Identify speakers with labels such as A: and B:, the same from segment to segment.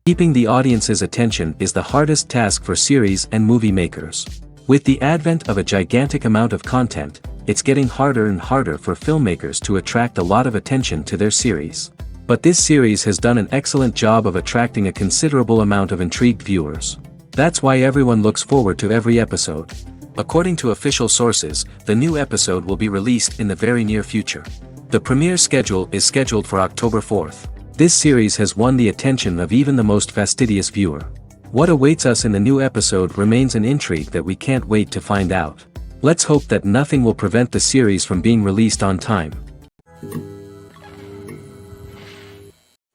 A: Keeping the audience's attention is the hardest task for series and movie makers. With the advent of a gigantic amount of content, it's getting harder and harder for filmmakers to attract a lot of attention to their series. But this series has done an excellent job of attracting a considerable amount of intrigued viewers. That's why everyone looks forward to every episode. According to official sources, the new episode will be released in the very near future. The premiere schedule is scheduled for October 4th. This series has won the attention of even the most fastidious viewer. What awaits us in the new episode remains an intrigue that we can't wait to find out. Let's hope that nothing will prevent the series from being released on time.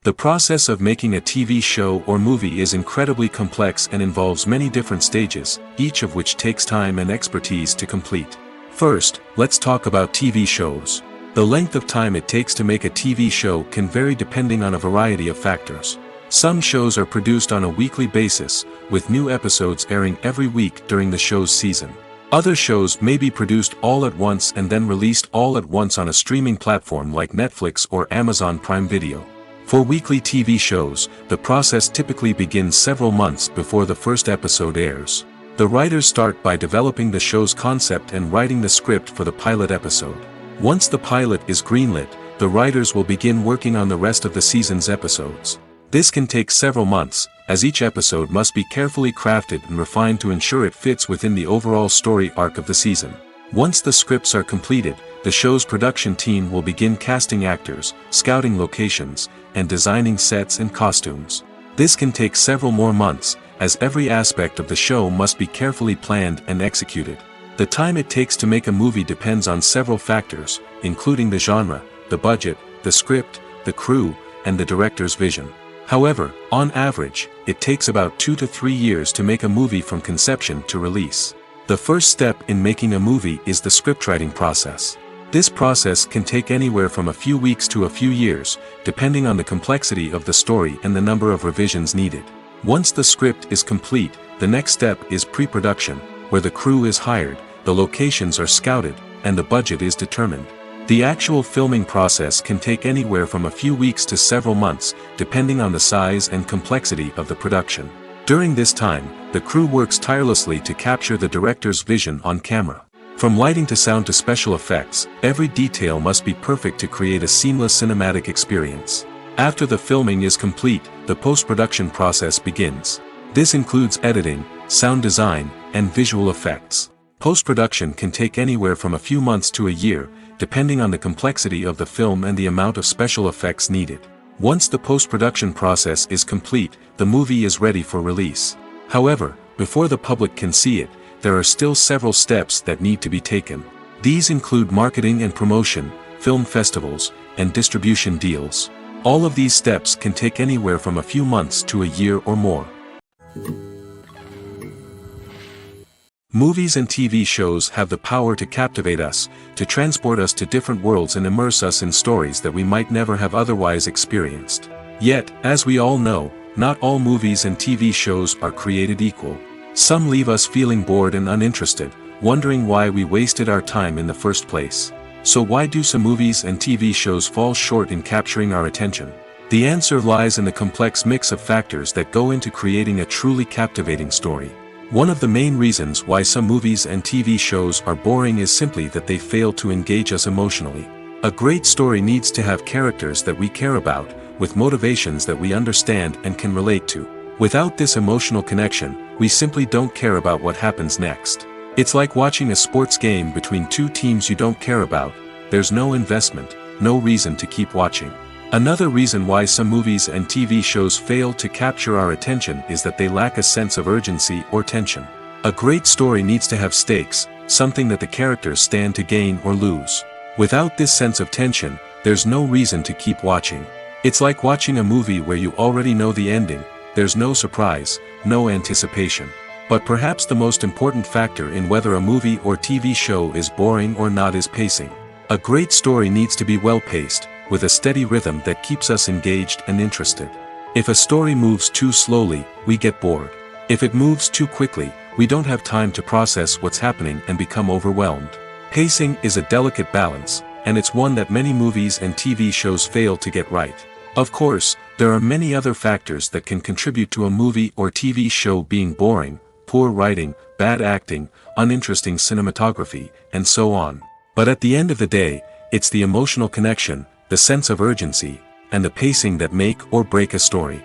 A: The process of making a TV show or movie is incredibly complex and involves many different stages, each of which takes time and expertise to complete. First, let's talk about TV shows. The length of time it takes to make a TV show can vary depending on a variety of factors. Some shows are produced on a weekly basis, with new episodes airing every week during the show's season. Other shows may be produced all at once and then released all at once on a streaming platform like Netflix or Amazon Prime Video. For weekly TV shows, the process typically begins several months before the first episode airs. The writers start by developing the show's concept and writing the script for the pilot episode. Once the pilot is greenlit, the writers will begin working on the rest of the season's episodes. This can take several months, as each episode must be carefully crafted and refined to ensure it fits within the overall story arc of the season. Once the scripts are completed, the show's production team will begin casting actors, scouting locations, and designing sets and costumes. This can take several more months, as every aspect of the show must be carefully planned and executed. The time it takes to make a movie depends on several factors, including the genre, the budget, the script, the crew, and the director's vision. However, on average, it takes about 2 to 3 years to make a movie from conception to release. The first step in making a movie is the scriptwriting process. This process can take anywhere from a few weeks to a few years, depending on the complexity of the story and the number of revisions needed. Once the script is complete, the next step is pre-production, where the crew is hired, the locations are scouted, and the budget is determined. The actual filming process can take anywhere from a few weeks to several months, depending on the size and complexity of the production. During this time, the crew works tirelessly to capture the director's vision on camera. From lighting to sound to special effects, every detail must be perfect to create a seamless cinematic experience. After the filming is complete, the post-production process begins. This includes editing, sound design, and visual effects. Post-production can take anywhere from a few months to a year, depending on the complexity of the film and the amount of special effects needed. Once the post-production process is complete, the movie is ready for release. However, before the public can see it, there are still several steps that need to be taken. These include marketing and promotion, film festivals, and distribution deals. All of these steps can take anywhere from a few months to a year or more. Movies and TV shows have the power to captivate us, to transport us to different worlds and immerse us in stories that we might never have otherwise experienced. Yet, as we all know, not all movies and TV shows are created equal. Some leave us feeling bored and uninterested, wondering why we wasted our time in the first place. So why do some movies and TV shows fall short in capturing our attention? The answer lies in the complex mix of factors that go into creating a truly captivating story. One of the main reasons why some movies and TV shows are boring is simply that they fail to engage us emotionally. A great story needs to have characters that we care about, with motivations that we understand and can relate to. Without this emotional connection, we simply don't care about what happens next. It's like watching a sports game between two teams you don't care about. There's no investment, no reason to keep watching. Another reason why some movies and TV shows fail to capture our attention is that they lack a sense of urgency or tension. A great story needs to have stakes, something that the characters stand to gain or lose. Without this sense of tension, there's no reason to keep watching. It's like watching a movie where you already know the ending. There's no surprise, no anticipation. But perhaps the most important factor in whether a movie or TV show is boring or not is pacing. A great story needs to be well-paced, with a steady rhythm that keeps us engaged and interested. If a story moves too slowly, we get bored. If it moves too quickly, we don't have time to process what's happening and become overwhelmed. Pacing is a delicate balance, and it's one that many movies and TV shows fail to get right. Of course, There are many other factors that can contribute to a movie or TV show being boring: poor writing, bad acting, uninteresting cinematography, and so on. But at the end of the day, it's the emotional connection, the sense of urgency, and the pacing that make or break a story.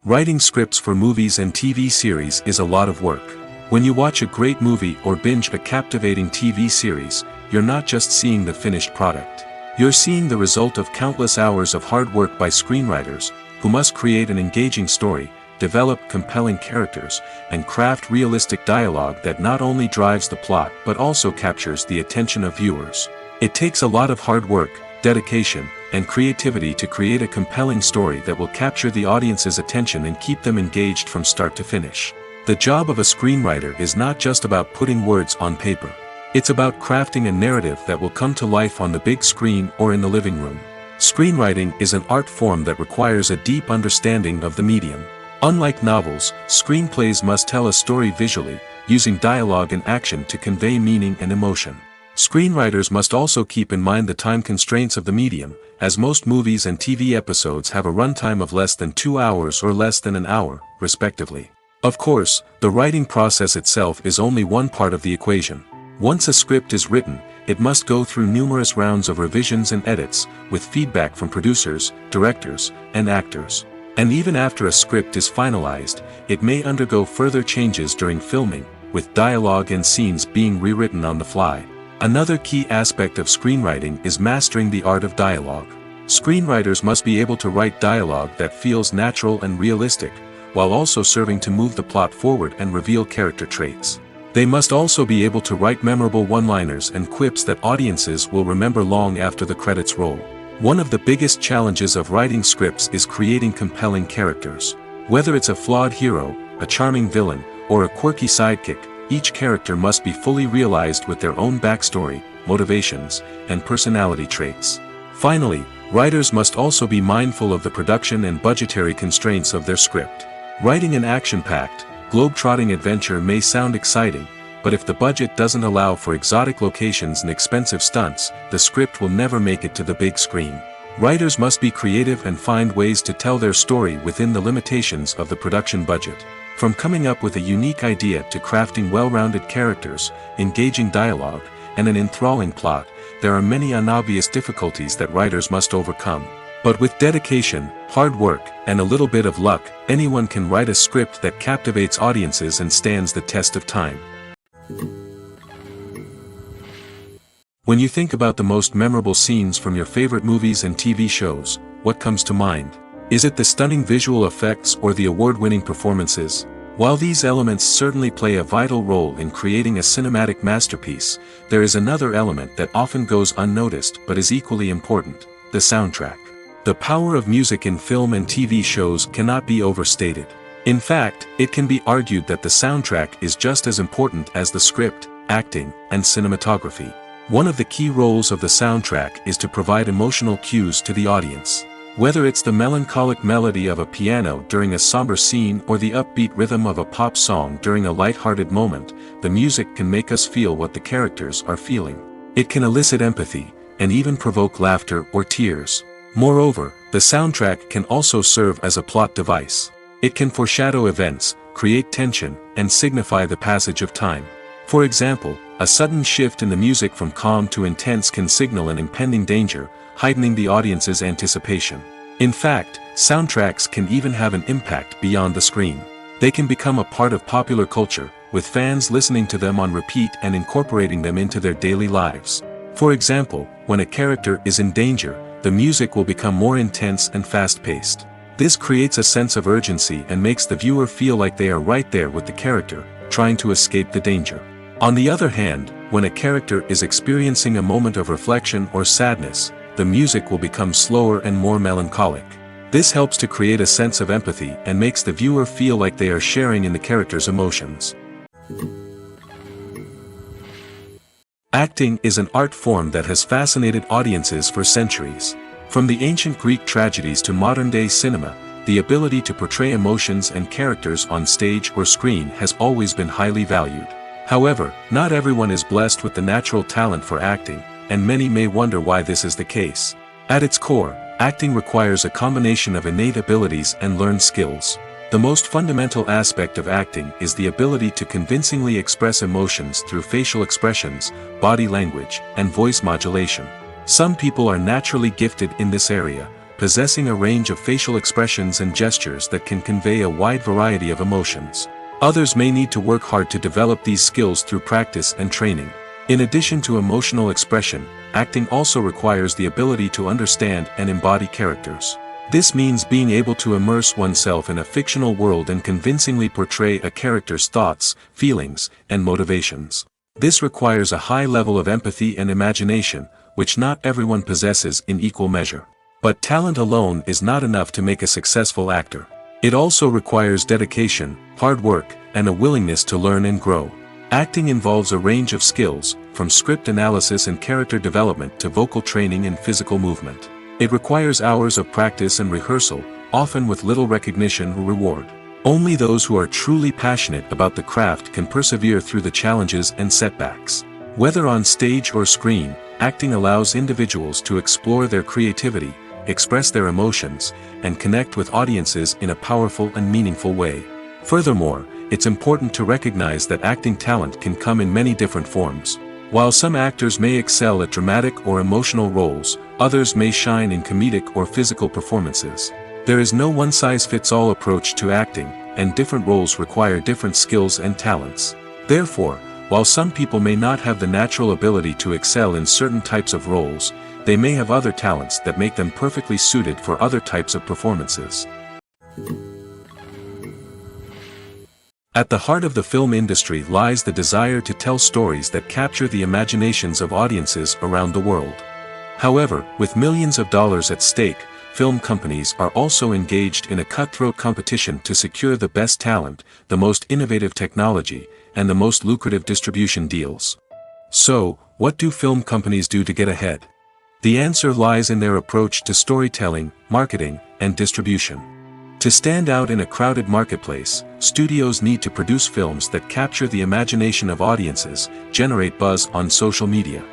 A: Writing scripts for movies and TV series is a lot of work. When you watch a great movie or binge a captivating TV series, you're not just seeing the finished product. You're seeing the result of countless hours of hard work by screenwriters, who must create an engaging story, develop compelling characters, and craft realistic dialogue that not only drives the plot but also captures the attention of viewers. It takes a lot of hard work, dedication, and creativity to create a compelling story that will capture the audience's attention and keep them engaged from start to finish. The job of a screenwriter is not just about putting words on paper. It's about crafting a narrative that will come to life on the big screen or in the living room. Screenwriting is an art form that requires a deep understanding of the medium. Unlike novels, screenplays must tell a story visually, using dialogue and action to convey meaning and emotion. Screenwriters must also keep in mind the time constraints of the medium, as most movies and TV episodes have a runtime of less than 2 hours or less than an hour, respectively. Of course, the writing process itself is only one part of the equation. Once a script is written, it must go through numerous rounds of revisions and edits, with feedback from producers, directors, and actors. And even after a script is finalized, it may undergo further changes during filming, with dialogue and scenes being rewritten on the fly. Another key aspect of screenwriting is mastering the art of dialogue. Screenwriters must be able to write dialogue that feels natural and realistic, while also serving to move the plot forward and reveal character traits. They must also be able to write memorable one-liners and quips that audiences will remember long after the credits roll. One of the biggest challenges of writing scripts is creating compelling characters. Whether it's a flawed hero, a charming villain, or a quirky sidekick, each character must be fully realized with their own backstory, motivations, and personality traits. Finally, writers must also be mindful of the production and budgetary constraints of their script. Writing an action-packed, globe-trotting adventure may sound exciting, but if the budget doesn't allow for exotic locations and expensive stunts, the script will never make it to the big screen. Writers must be creative and find ways to tell their story within the limitations of the production budget. From coming up with a unique idea to crafting well-rounded characters, engaging dialogue, and an enthralling plot, there are many unobvious difficulties that writers must overcome. But with dedication, hard work, and a little bit of luck, anyone can write a script that captivates audiences and stands the test of time. When you think about the most memorable scenes from your favorite movies and TV shows, what comes to mind? Is it the stunning visual effects or the award-winning performances? While these elements certainly play a vital role in creating a cinematic masterpiece, there is another element that often goes unnoticed but is equally important: the soundtrack. The power of music in film and TV shows cannot be overstated. In fact, it can be argued that the soundtrack is just as important as the script, acting, and cinematography. One of the key roles of the soundtrack is to provide emotional cues to the audience. Whether it's the melancholic melody of a piano during a somber scene or the upbeat rhythm of a pop song during a light-hearted moment, the music can make us feel what the characters are feeling. It can elicit empathy, and even provoke laughter or tears. Moreover, the soundtrack can also serve as a plot device. It can foreshadow events, create tension, and signify the passage of time. For example, a sudden shift in the music from calm to intense can signal an impending danger, heightening the audience's anticipation. In fact, soundtracks can even have an impact beyond the screen. They can become a part of popular culture, with fans listening to them on repeat and incorporating them into their daily lives. For example, when a character is in danger, the music will become more intense and fast-paced. This creates a sense of urgency and makes the viewer feel like they are right there with the character, trying to escape the danger. On the other hand, when a character is experiencing a moment of reflection or sadness, the music will become slower and more melancholic. This helps to create a sense of empathy and makes the viewer feel like they are sharing in the character's emotions. Acting is an art form that has fascinated audiences for centuries. From the ancient Greek tragedies to modern-day cinema, the ability to portray emotions and characters on stage or screen has always been highly valued. However, not everyone is blessed with the natural talent for acting, and many may wonder why this is the case. At its core, acting requires a combination of innate abilities and learned skills. The most fundamental aspect of acting is the ability to convincingly express emotions through facial expressions, body language, and voice modulation. Some people are naturally gifted in this area, possessing a range of facial expressions and gestures that can convey a wide variety of emotions. Others may need to work hard to develop these skills through practice and training. In addition to emotional expression, acting also requires the ability to understand and embody characters. This means being able to immerse oneself in a fictional world and convincingly portray a character's thoughts, feelings, and motivations. This requires a high level of empathy and imagination, which not everyone possesses in equal measure. But talent alone is not enough to make a successful actor. It also requires dedication, hard work, and a willingness to learn and grow. Acting involves a range of skills, from script analysis and character development to vocal training and physical movement. It requires hours of practice and rehearsal, often with little recognition or reward. Only those who are truly passionate about the craft can persevere through the challenges and setbacks. Whether on stage or screen, acting allows individuals to explore their creativity, express their emotions, and connect with audiences in a powerful and meaningful way. Furthermore, it's important to recognize that acting talent can come in many different forms. While some actors may excel at dramatic or emotional roles, others may shine in comedic or physical performances. There is no one-size-fits-all approach to acting, and different roles require different skills and talents. Therefore, while some people may not have the natural ability to excel in certain types of roles, they may have other talents that make them perfectly suited for other types of performances. At the heart of the film industry lies the desire to tell stories that capture the imaginations of audiences around the world. However, with millions of dollars at stake, film companies are also engaged in a cutthroat competition to secure the best talent, the most innovative technology, and the most lucrative distribution deals. So, what do film companies do to get ahead? The answer lies in their approach to storytelling, marketing, and distribution. To stand out in a crowded marketplace, studios need to produce films that capture the imagination of audiences, generate buzz on social media.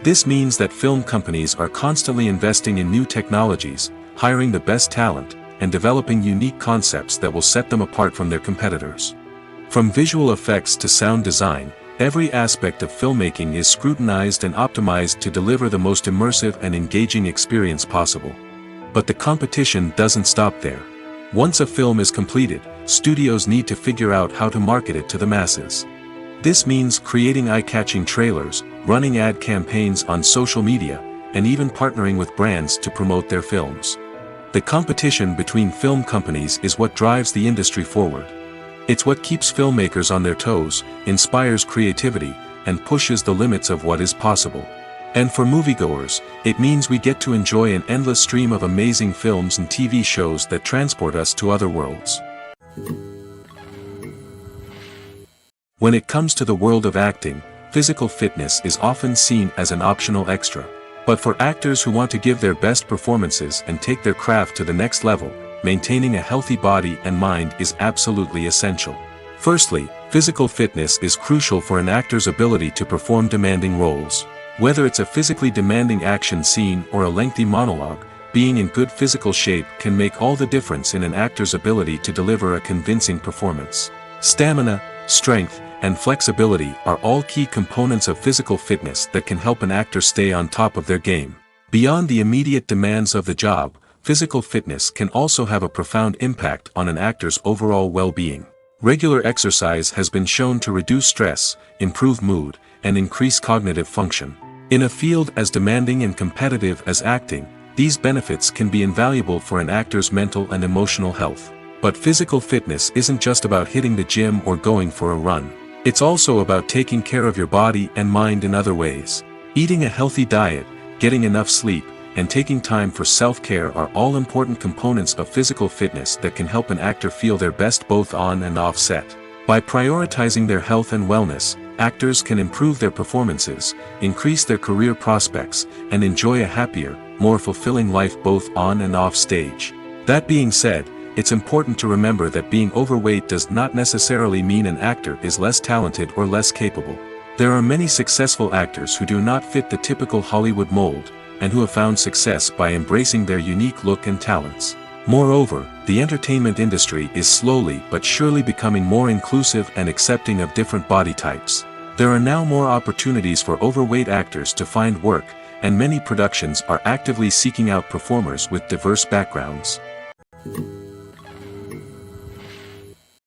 A: This means that film companies are constantly investing in new technologies, hiring the best talent, and developing unique concepts that will set them apart from their competitors. From visual effects to sound design, every aspect of filmmaking is scrutinized and optimized to deliver the most immersive and engaging experience possible. But the competition doesn't stop there. Once a film is completed, studios need to figure out how to market it to the masses. This means creating eye-catching trailers, running ad campaigns on social media, and even partnering with brands to promote their films. The competition between film companies is what drives the industry forward. It's what keeps filmmakers on their toes, inspires creativity, and pushes the limits of what is possible. And for moviegoers, it means we get to enjoy an endless stream of amazing films and TV shows that transport us to other worlds. When it comes to the world of acting, physical fitness is often seen as an optional extra. But for actors who want to give their best performances and take their craft to the next level, maintaining a healthy body and mind is absolutely essential. Firstly, physical fitness is crucial for an actor's ability to perform demanding roles. Whether it's a physically demanding action scene or a lengthy monologue, being in good physical shape can make all the difference in an actor's ability to deliver a convincing performance. Stamina, strength, and flexibility are all key components of physical fitness that can help an actor stay on top of their game. Beyond the immediate demands of the job, physical fitness can also have a profound impact on an actor's overall well-being. Regular exercise has been shown to reduce stress, improve mood, and increase cognitive function. In a field as demanding and competitive as acting, these benefits can be invaluable for an actor's mental and emotional health. But physical fitness isn't just about hitting the gym or going for a run. It's also about taking care of your body and mind in other ways. Eating a healthy diet, getting enough sleep, and taking time for self-care are all important components of physical fitness that can help an actor feel their best both on and off set. By prioritizing their health and wellness, actors can improve their performances, increase their career prospects, and enjoy a happier, more fulfilling life both on and off stage. That being said, it's important to remember that being overweight does not necessarily mean an actor is less talented or less capable. There are many successful actors who do not fit the typical Hollywood mold, and who have found success by embracing their unique look and talents. Moreover, the entertainment industry is slowly but surely becoming more inclusive and accepting of different body types. There are now more opportunities for overweight actors to find work, and many productions are actively seeking out performers with diverse backgrounds.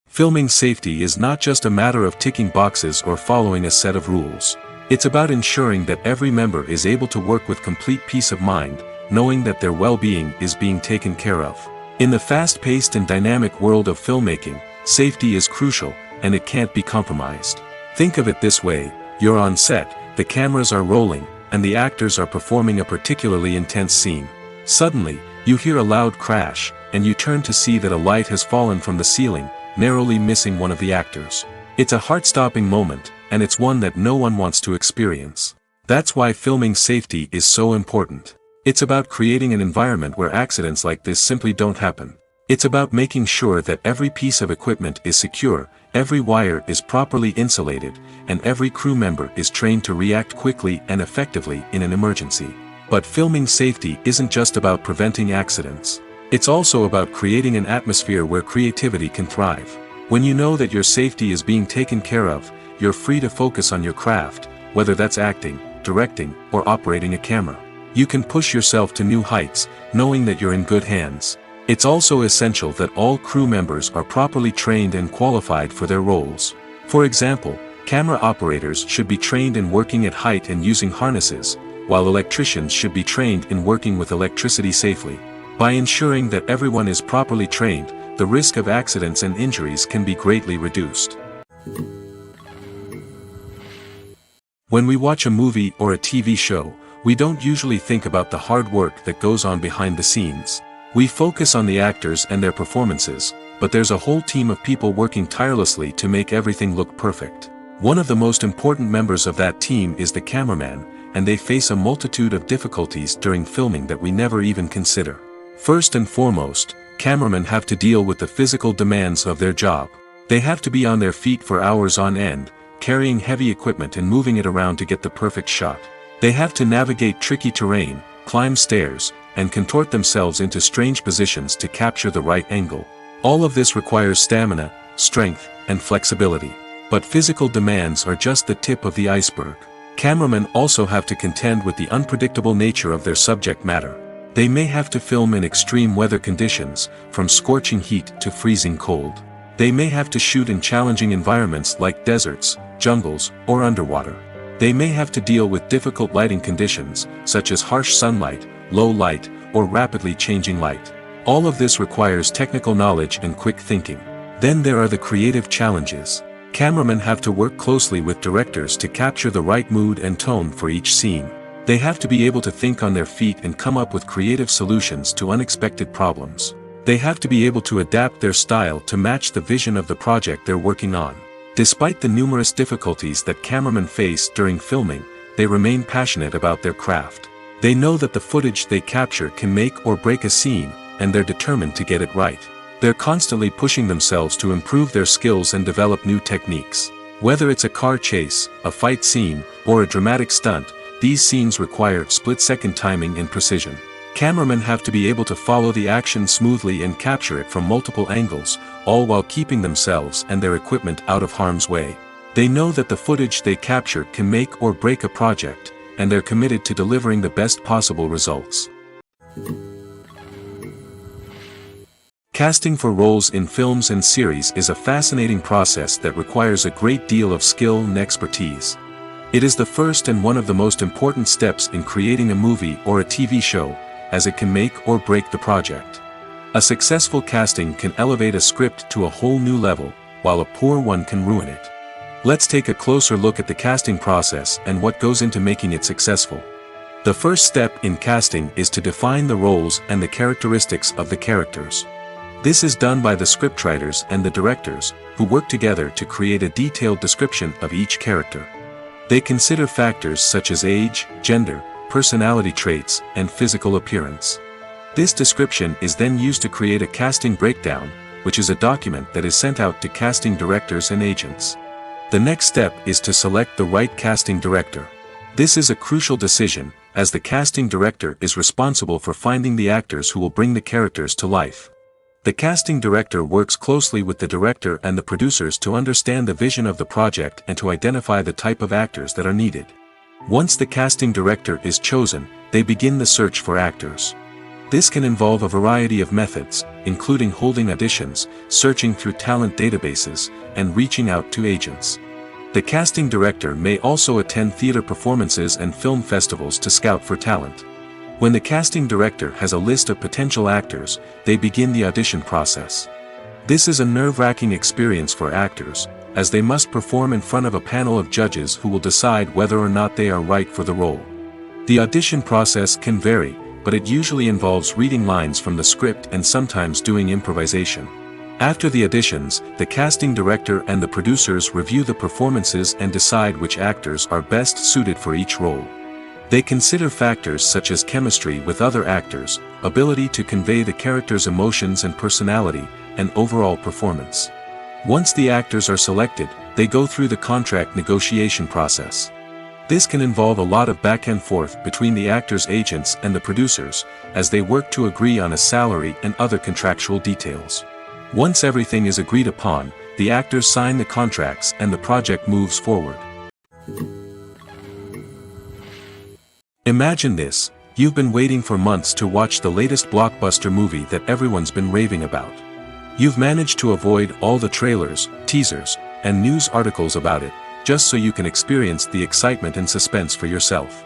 A: Filming safety is not just a matter of ticking boxes or following a set of rules. It's about ensuring that every member is able to work with complete peace of mind, knowing that their well-being is being taken care of. In the fast-paced and dynamic world of filmmaking, safety is crucial, and it can't be compromised. Think of it this way: you're on set, the cameras are rolling, and the actors are performing a particularly intense scene. Suddenly, you hear a loud crash, and you turn to see that a light has fallen from the ceiling, narrowly missing one of the actors. It's a heart-stopping moment, and it's one that no one wants to experience. That's why filming safety is so important. It's about creating an environment where accidents like this simply don't happen. It's about making sure that every piece of equipment is secure, every wire is properly insulated, and every crew member is trained to react quickly and effectively in an emergency. But filming safety isn't just about preventing accidents. It's also about creating an atmosphere where creativity can thrive. When you know that your safety is being taken care of, you're free to focus on your craft, whether that's acting, directing, or operating a camera. You can push yourself to new heights, knowing that you're in good hands. It's also essential that all crew members are properly trained and qualified for their roles. For example, camera operators should be trained in working at height and using harnesses, while electricians should be trained in working with electricity safely. By ensuring that everyone is properly trained, the risk of accidents and injuries can be greatly reduced. When we watch a movie or a TV show, we don't usually think about the hard work that goes on behind the scenes. We focus on the actors and their performances, but there's a whole team of people working tirelessly to make everything look perfect. One of the most important members of that team is the cameraman, and they face a multitude of difficulties during filming that we never even consider. First and foremost, cameramen have to deal with the physical demands of their job. They have to be on their feet for hours on end, carrying heavy equipment and moving it around to get the perfect shot. They have to navigate tricky terrain, climb stairs, and contort themselves into strange positions to capture the right angle. All of this requires stamina, strength, and flexibility. But physical demands are just the tip of the iceberg. Cameramen also have to contend with the unpredictable nature of their subject matter. They may have to film in extreme weather conditions, from scorching heat to freezing cold. They may have to shoot in challenging environments like deserts, jungles, or underwater. They may have to deal with difficult lighting conditions, such as harsh sunlight, low light, or rapidly changing light. All of this requires technical knowledge and quick thinking. Then there are the creative challenges. Cameramen have to work closely with directors to capture the right mood and tone for each scene. They have to be able to think on their feet and come up with creative solutions to unexpected problems. They have to be able to adapt their style to match the vision of the project they're working on. Despite the numerous difficulties that cameramen face during filming, they remain passionate about their craft. They know that the footage they capture can make or break a scene, and they're determined to get it right. They're constantly pushing themselves to improve their skills and develop new techniques. Whether it's a car chase, a fight scene, or a dramatic stunt, these scenes require split-second timing and precision. Cameramen have to be able to follow the action smoothly and capture it from multiple angles, all while keeping themselves and their equipment out of harm's way. They know that the footage they capture can make or break a project, and they're committed to delivering the best possible results. Casting for roles in films and series is a fascinating process that requires a great deal of skill and expertise. It is the first and one of the most important steps in creating a movie or a TV show, as it can make or break the project. A successful casting can elevate a script to a whole new level, while a poor one can ruin it. Let's take a closer look at the casting process and what goes into making it successful. The first step in casting is to define the roles and the characteristics of the characters. This is done by the scriptwriters and the directors, who work together to create a detailed description of each character. They consider factors such as age, gender, personality traits, and physical appearance. This description is then used to create a casting breakdown, which is a document that is sent out to casting directors and agents. The next step is to select the right casting director. This is a crucial decision, as the casting director is responsible for finding the actors who will bring the characters to life. The casting director works closely with the director and the producers to understand the vision of the project and to identify the type of actors that are needed. Once the casting director is chosen, they begin the search for actors. This can involve a variety of methods, including holding auditions, searching through talent databases, and reaching out to agents. The casting director may also attend theater performances and film festivals to scout for talent. When the casting director has a list of potential actors, they begin the audition process. This is a nerve-wracking experience for actors, as they must perform in front of a panel of judges who will decide whether or not they are right for the role. The audition process can vary, but it usually involves reading lines from the script and sometimes doing improvisation. After the auditions, the casting director and the producers review the performances and decide which actors are best suited for each role. They consider factors such as chemistry with other actors, ability to convey the character's emotions and personality, and overall performance. Once the actors are selected, they go through the contract negotiation process. This can involve a lot of back and forth between the actors' agents and the producers, as they work to agree on a salary and other contractual details. Once everything is agreed upon, the actors sign the contracts and the project moves forward. Imagine this: you've been waiting for months to watch the latest blockbuster movie that everyone's been raving about. You've managed to avoid all the trailers, teasers, and news articles about it, just so you can experience the excitement and suspense for yourself.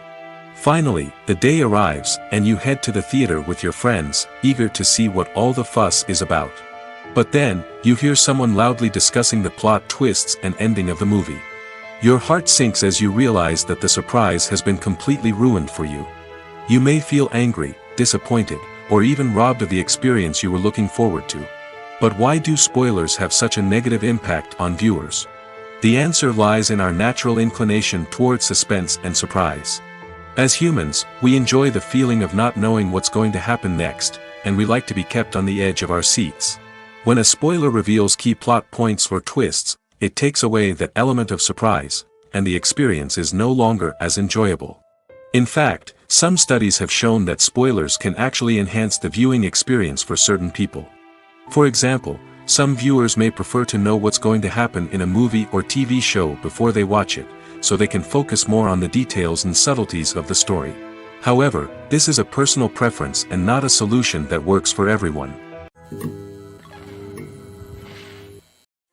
A: Finally, the day arrives, and you head to the theater with your friends, eager to see what all the fuss is about. But then, you hear someone loudly discussing the plot twists and ending of the movie. Your heart sinks as you realize that the surprise has been completely ruined for you. You may feel angry, disappointed, or even robbed of the experience you were looking forward to. But why do spoilers have such a negative impact on viewers? The answer lies in our natural inclination toward suspense and surprise. As humans, we enjoy the feeling of not knowing what's going to happen next, and we like to be kept on the edge of our seats. When a spoiler reveals key plot points or twists, it takes away that element of surprise, and the experience is no longer as enjoyable. In fact, some studies have shown that spoilers can actually enhance the viewing experience for certain people. For example, some viewers may prefer to know what's going to happen in a movie or TV show before they watch it, so they can focus more on the details and subtleties of the story. However, this is a personal preference and not a solution that works for everyone.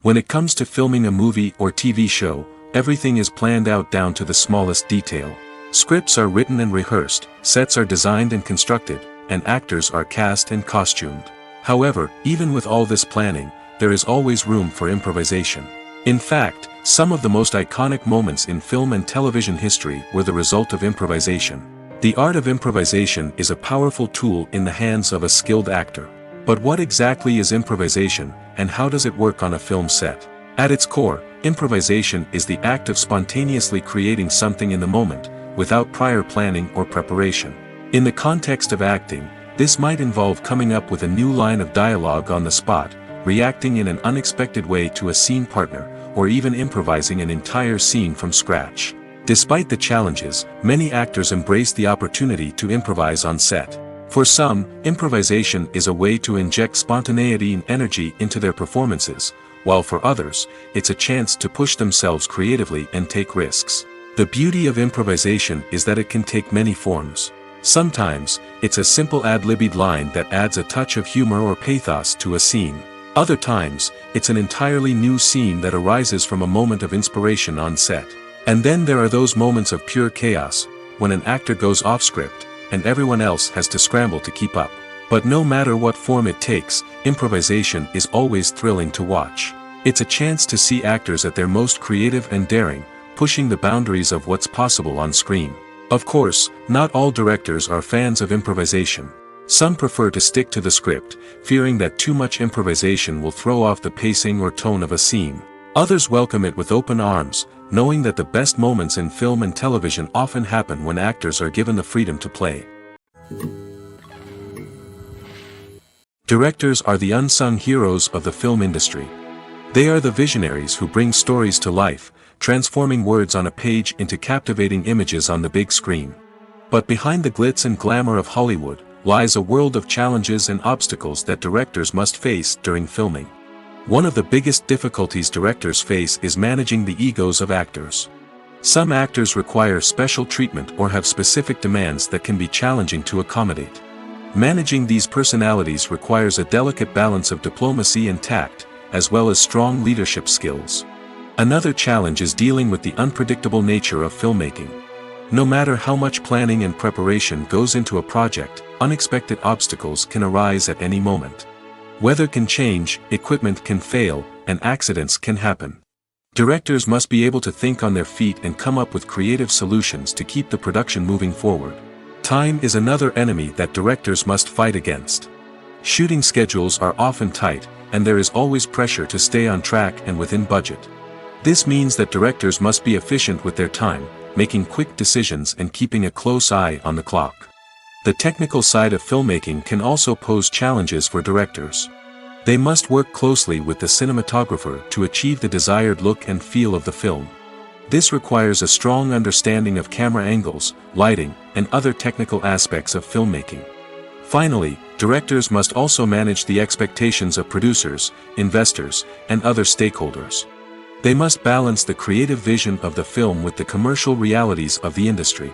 A: When it comes to filming a movie or TV show, everything is planned out down to the smallest detail. Scripts are written and rehearsed, sets are designed and constructed, and actors are cast and costumed. However, even with all this planning, there is always room for improvisation. In fact, some of the most iconic moments in film and television history were the result of improvisation. The art of improvisation is a powerful tool in the hands of a skilled actor. But what exactly is improvisation, and how does it work on a film set? At its core, improvisation is the act of spontaneously creating something in the moment, without prior planning or preparation. In the context of acting, this might involve coming up with a new line of dialogue on the spot, reacting in an unexpected way to a scene partner, or even improvising an entire scene from scratch. Despite the challenges, many actors embrace the opportunity to improvise on set. For some, improvisation is a way to inject spontaneity and energy into their performances, while for others, it's a chance to push themselves creatively and take risks. The beauty of improvisation is that it can take many forms. Sometimes, it's a simple ad-libbed line that adds a touch of humor or pathos to a scene. Other times, it's an entirely new scene that arises from a moment of inspiration on set. And then there are those moments of pure chaos, when an actor goes off script, and everyone else has to scramble to keep up. But no matter what form it takes, improvisation is always thrilling to watch. It's a chance to see actors at their most creative and daring, pushing the boundaries of what's possible on screen. Of course, not all directors are fans of improvisation. Some prefer to stick to the script, fearing that too much improvisation will throw off the pacing or tone of a scene. Others welcome it with open arms, knowing that the best moments in film and television often happen when actors are given the freedom to play. Directors are the unsung heroes of the film industry. They are the visionaries who bring stories to life, transforming words on a page into captivating images on the big screen. But behind the glitz and glamour of Hollywood, lies a world of challenges and obstacles that directors must face during filming. One of the biggest difficulties directors face is managing the egos of actors. Some actors require special treatment or have specific demands that can be challenging to accommodate. Managing these personalities requires a delicate balance of diplomacy and tact, as well as strong leadership skills. Another challenge is dealing with the unpredictable nature of filmmaking. No matter how much planning and preparation goes into a project, unexpected obstacles can arise at any moment. Weather can change, equipment can fail, and accidents can happen. Directors must be able to think on their feet and come up with creative solutions to keep the production moving forward. Time is another enemy that directors must fight against. Shooting schedules are often tight, and there is always pressure to stay on track and within budget. This means that directors must be efficient with their time, making quick decisions and keeping a close eye on the clock. The technical side of filmmaking can also pose challenges for directors. They must work closely with the cinematographer to achieve the desired look and feel of the film. This requires a strong understanding of camera angles, lighting, and other technical aspects of filmmaking. Finally, directors must also manage the expectations of producers, investors, and other stakeholders. They must balance the creative vision of the film with the commercial realities of the industry.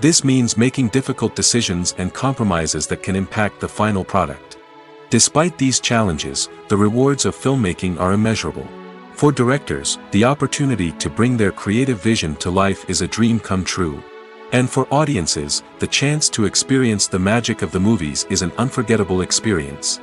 A: This means making difficult decisions and compromises that can impact the final product. Despite these challenges, the rewards of filmmaking are immeasurable. For directors, the opportunity to bring their creative vision to life is a dream come true. And for audiences, the chance to experience the magic of the movies is an unforgettable experience.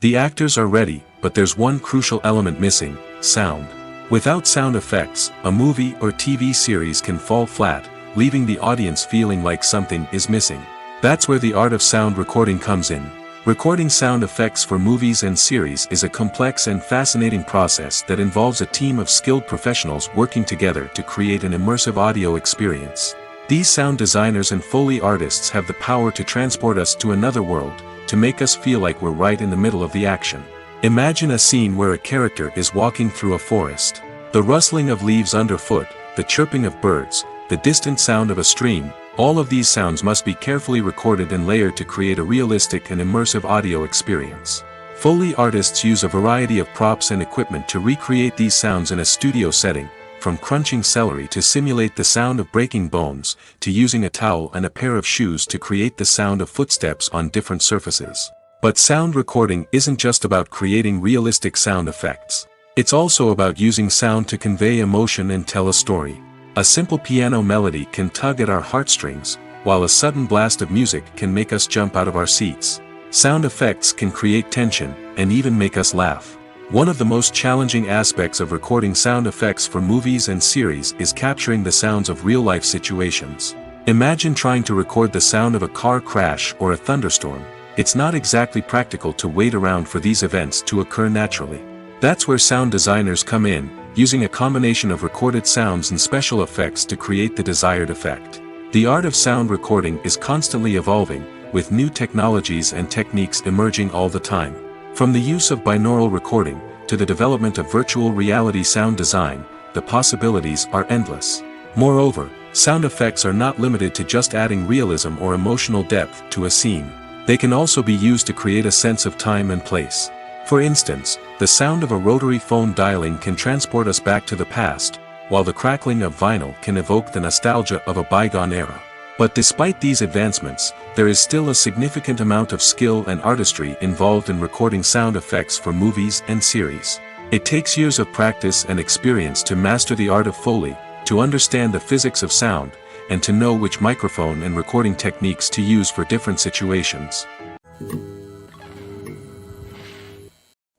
A: The actors are ready, but there's one crucial element missing: sound. Without sound effects, a movie or TV series can fall flat, leaving the audience feeling like something is missing. That's where the art of sound recording comes in. Recording sound effects for movies and series is a complex and fascinating process that involves a team of skilled professionals working together to create an immersive audio experience. These sound designers and Foley artists have the power to transport us to another world, to make us feel like we're right in the middle of the action. Imagine a scene where a character is walking through a forest. The rustling of leaves underfoot, the chirping of birds, the distant sound of a stream, all of these sounds must be carefully recorded and layered to create a realistic and immersive audio experience. Foley artists use a variety of props and equipment to recreate these sounds in a studio setting, from crunching celery to simulate the sound of breaking bones, to using a towel and a pair of shoes to create the sound of footsteps on different surfaces. But sound recording isn't just about creating realistic sound effects. It's also about using sound to convey emotion and tell a story. A simple piano melody can tug at our heartstrings, while a sudden blast of music can make us jump out of our seats. Sound effects can create tension, and even make us laugh. One of the most challenging aspects of recording sound effects for movies and series is capturing the sounds of real-life situations. Imagine trying to record the sound of a car crash or a thunderstorm. It's not exactly practical to wait around for these events to occur naturally. That's where sound designers come in, using a combination of recorded sounds and special effects to create the desired effect. The art of sound recording is constantly evolving, with new technologies and techniques emerging all the time. From the use of binaural recording, to the development of virtual reality sound design, the possibilities are endless. Moreover, sound effects are not limited to just adding realism or emotional depth to a scene. They can also be used to create a sense of time and place. For instance, the sound of a rotary phone dialing can transport us back to the past, while the crackling of vinyl can evoke the nostalgia of a bygone era. But despite these advancements, there is still a significant amount of skill and artistry involved in recording sound effects for movies and series. It takes years of practice and experience to master the art of Foley, to understand the physics of sound, and to know which microphone and recording techniques to use for different situations.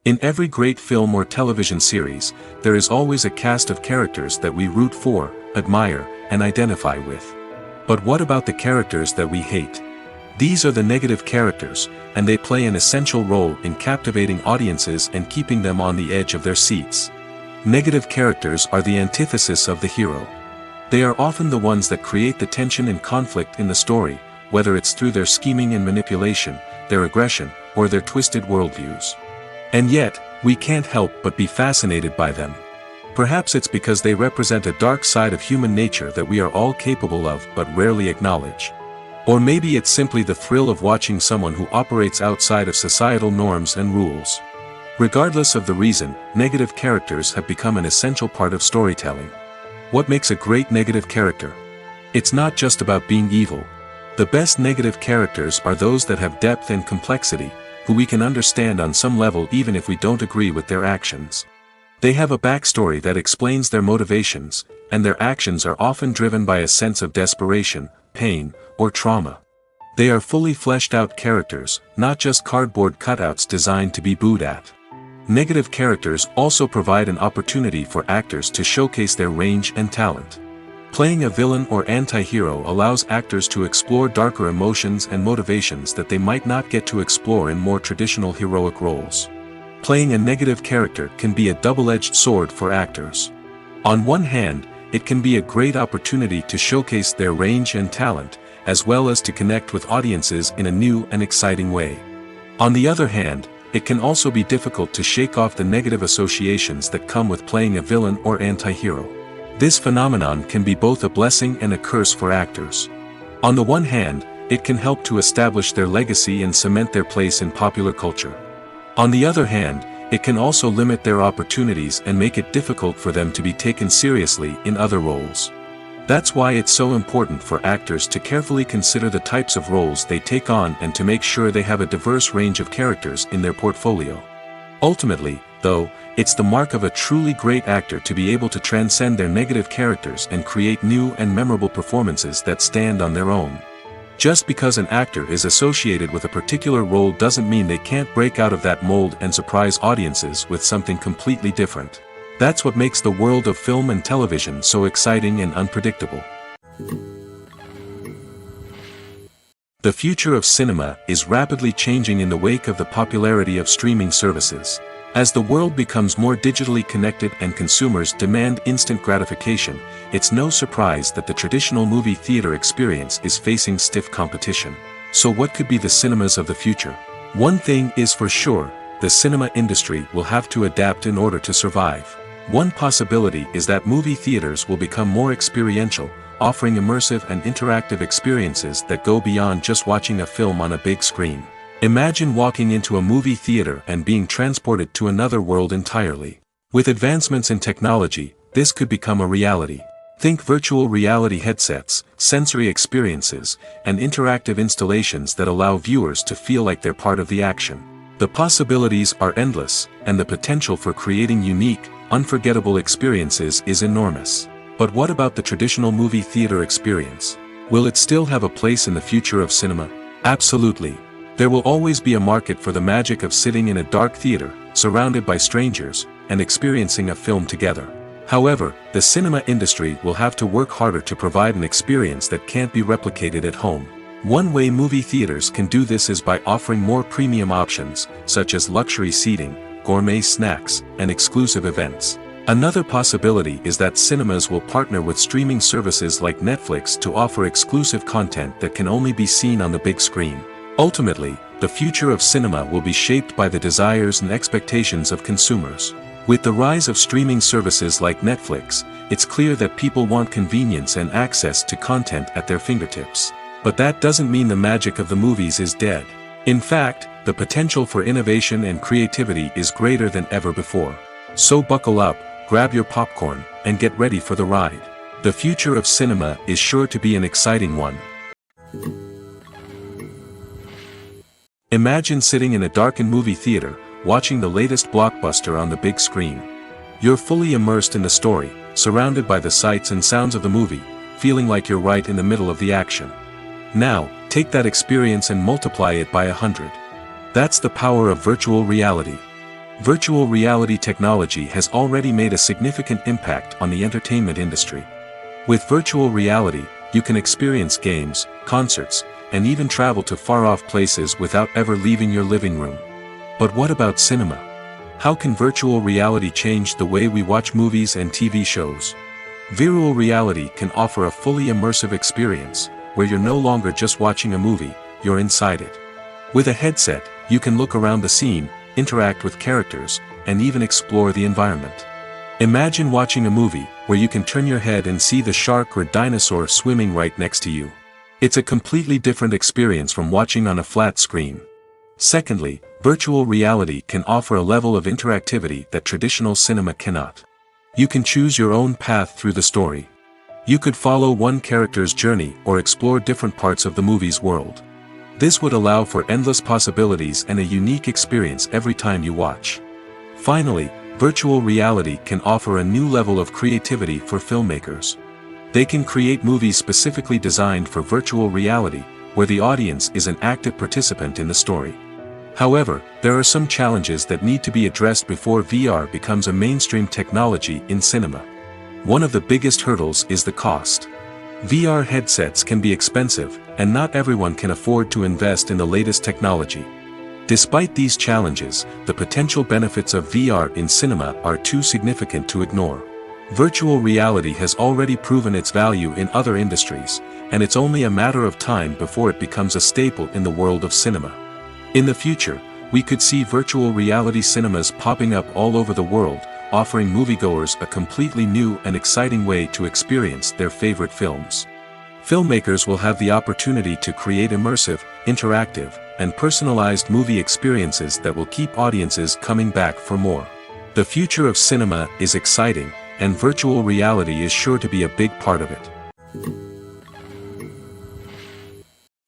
A: In every great film or television series, there is always a cast of characters that we root for, admire, and identify with. But what about the characters that we hate? These are the negative characters, and they play an essential role in captivating audiences and keeping them on the edge of their seats. Negative characters are the antithesis of the hero. They are often the ones that create the tension and conflict in the story, whether it's through their scheming and manipulation, their aggression, or their twisted worldviews. And yet, we can't help but be fascinated by them. Perhaps it's because they represent a dark side of human nature that we are all capable of but rarely acknowledge. Or maybe it's simply the thrill of watching someone who operates outside of societal norms and rules. Regardless of the reason, negative characters have become an essential part of storytelling. What makes a great negative character? It's not just about being evil. The best negative characters are those that have depth and complexity, who we can understand on some level even if we don't agree with their actions. They have a backstory that explains their motivations, and their actions are often driven by a sense of desperation, pain, or trauma. They are fully fleshed out characters, not just cardboard cutouts designed to be booed at. Negative characters also provide an opportunity for actors to showcase their range and talent. Playing a villain or anti-hero allows actors to explore darker emotions and motivations that they might not get to explore in more traditional heroic roles. Playing a negative character can be a double-edged sword for actors. On one hand, it can be a great opportunity to showcase their range and talent, as well as to connect with audiences in a new and exciting way. On the other hand, it can also be difficult to shake off the negative associations that come with playing a villain or anti-hero. This phenomenon can be both a blessing and a curse for actors. On the one hand, it can help to establish their legacy and cement their place in popular culture. On the other hand, it can also limit their opportunities and make it difficult for them to be taken seriously in other roles. That's why it's so important for actors to carefully consider the types of roles they take on and to make sure they have a diverse range of characters in their portfolio. Ultimately, though, it's the mark of a truly great actor to be able to transcend their negative characters and create new and memorable performances that stand on their own. Just because an actor is associated with a particular role doesn't mean they can't break out of that mold and surprise audiences with something completely different. That's what makes the world of film and television so exciting and unpredictable. The future of cinema is rapidly changing in the wake of the popularity of streaming services. As the world becomes more digitally connected and consumers demand instant gratification, it's no surprise that the traditional movie theater experience is facing stiff competition. So what could be the cinemas of the future? One thing is for sure, the cinema industry will have to adapt in order to survive. One possibility is that movie theaters will become more experiential, offering immersive and interactive experiences that go beyond just watching a film on a big screen. Imagine walking into a movie theater and being transported to another world entirely. With advancements in technology, this could become a reality. Think virtual reality headsets, sensory experiences, and interactive installations that allow viewers to feel like they're part of the action. The possibilities are endless, and the potential for creating unique, unforgettable experiences is enormous. But what about the traditional movie theater experience? Will it still have a place in the future of cinema? Absolutely. There will always be a market for the magic of sitting in a dark theater, surrounded by strangers, and experiencing a film together. However, the cinema industry will have to work harder to provide an experience that can't be replicated at home. One way movie theaters can do this is by offering more premium options, such as luxury seating, gourmet snacks, and exclusive events. Another possibility is that cinemas will partner with streaming services like Netflix to offer exclusive content that can only be seen on the big screen. Ultimately, the future of cinema will be shaped by the desires and expectations of consumers. With the rise of streaming services like Netflix, it's clear that people want convenience and access to content at their fingertips. But that doesn't mean the magic of the movies is dead. In fact, the potential for innovation and creativity is greater than ever before. So buckle up, grab your popcorn, and get ready for the ride. The future of cinema is sure to be an exciting one. Imagine sitting in a darkened movie theater, watching the latest blockbuster on the big screen. You're fully immersed in the story, surrounded by the sights and sounds of the movie, feeling like you're right in the middle of the action. Now, take that experience and multiply it by 100. That's the power of virtual reality. Virtual reality technology has already made a significant impact on the entertainment industry. With virtual reality, you can experience games, concerts, and even travel to far-off places without ever leaving your living room. But what about cinema? How can virtual reality change the way we watch movies and TV shows? Virtual reality can offer a fully immersive experience, where you're no longer just watching a movie, you're inside it. With a headset, you can look around the scene, interact with characters, and even explore the environment. Imagine watching a movie where you can turn your head and see the shark or dinosaur swimming right next to you. It's a completely different experience from watching on a flat screen. Secondly, virtual reality can offer a level of interactivity that traditional cinema cannot. You can choose your own path through the story. You could follow one character's journey or explore different parts of the movie's world. This would allow for endless possibilities and a unique experience every time you watch. Finally, virtual reality can offer a new level of creativity for filmmakers. They can create movies specifically designed for virtual reality, where the audience is an active participant in the story. However, there are some challenges that need to be addressed before VR becomes a mainstream technology in cinema. One of the biggest hurdles is the cost. VR headsets can be expensive, and not everyone can afford to invest in the latest technology. Despite these challenges, the potential benefits of VR in cinema are too significant to ignore. Virtual reality has already proven its value in other industries, and it's only a matter of time before it becomes a staple in the world of cinema. In the future, we could see virtual reality cinemas popping up all over the world, offering moviegoers a completely new and exciting way to experience their favorite films. Filmmakers will have the opportunity to create immersive, interactive, and personalized movie experiences that will keep audiences coming back for more. The future of cinema is exciting, and virtual reality is sure to be a big part of it.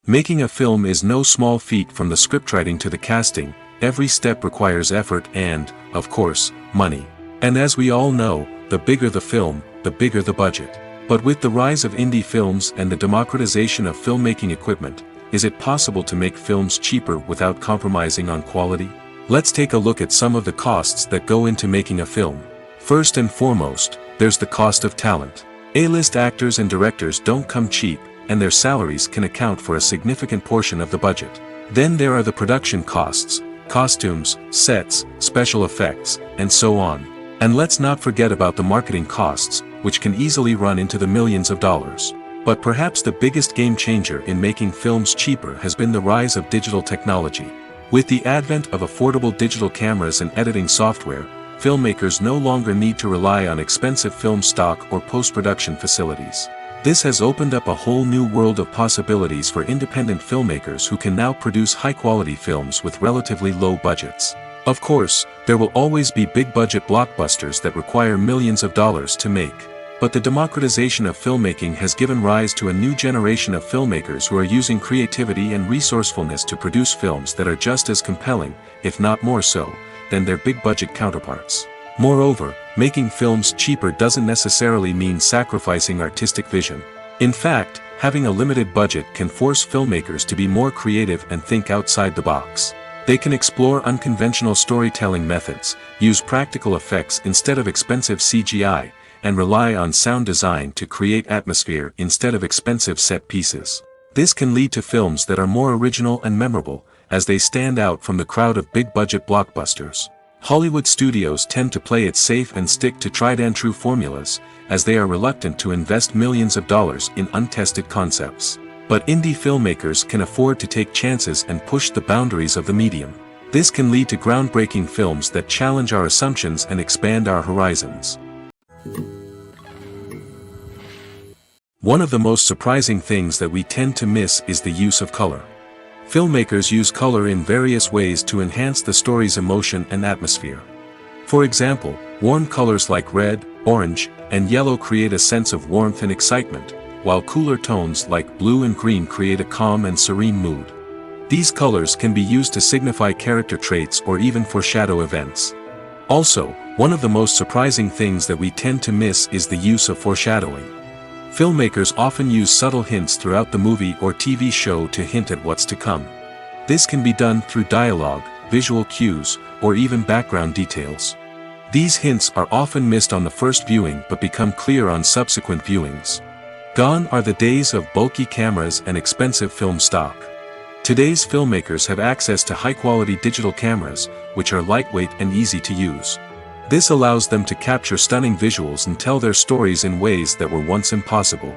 A: Making a film is no small feat. From the scriptwriting to the casting, every step requires effort and, of course, money. And as we all know, the bigger the film, the bigger the budget. But with the rise of indie films and the democratization of filmmaking equipment, is it possible to make films cheaper without compromising on quality? Let's take a look at some of the costs that go into making a film. First and foremost, there's the cost of talent. A-list actors and directors don't come cheap, and their salaries can account for a significant portion of the budget. Then there are the production costs, costumes, sets, special effects, and so on. And let's not forget about the marketing costs, which can easily run into the millions of dollars. But perhaps the biggest game changer in making films cheaper has been the rise of digital technology. With the advent of affordable digital cameras and editing software, filmmakers no longer need to rely on expensive film stock or post-production facilities. This has opened up a whole new world of possibilities for independent filmmakers who can now produce high-quality films with relatively low budgets. Of course, there will always be big-budget blockbusters that require millions of dollars to make. But the democratization of filmmaking has given rise to a new generation of filmmakers who are using creativity and resourcefulness to produce films that are just as compelling, if not more so, than their big-budget counterparts. Moreover, making films cheaper doesn't necessarily mean sacrificing artistic vision. In fact, having a limited budget can force filmmakers to be more creative and think outside the box. They can explore unconventional storytelling methods, use practical effects instead of expensive CGI, and rely on sound design to create atmosphere instead of expensive set pieces. This can lead to films that are more original and memorable, as they stand out from the crowd of big-budget blockbusters. Hollywood studios tend to play it safe and stick to tried-and-true formulas, as they are reluctant to invest millions of dollars in untested concepts. But indie filmmakers can afford to take chances and push the boundaries of the medium. This can lead to groundbreaking films that challenge our assumptions and expand our horizons. One of the most surprising things that we tend to miss is the use of color. Filmmakers use color in various ways to enhance the story's emotion and atmosphere. For example, warm colors like red, orange, and yellow create a sense of warmth and excitement, while cooler tones like blue and green create a calm and serene mood. These colors can be used to signify character traits or even foreshadow events. Also, one of the most surprising things that we tend to miss is the use of foreshadowing. Filmmakers often use subtle hints throughout the movie or TV show to hint at what's to come. This can be done through dialogue, visual cues, or even background details. These hints are often missed on the first viewing but become clear on subsequent viewings. Gone are the days of bulky cameras and expensive film stock. Today's filmmakers have access to high-quality digital cameras, which are lightweight and easy to use. This allows them to capture stunning visuals and tell their stories in ways that were once impossible.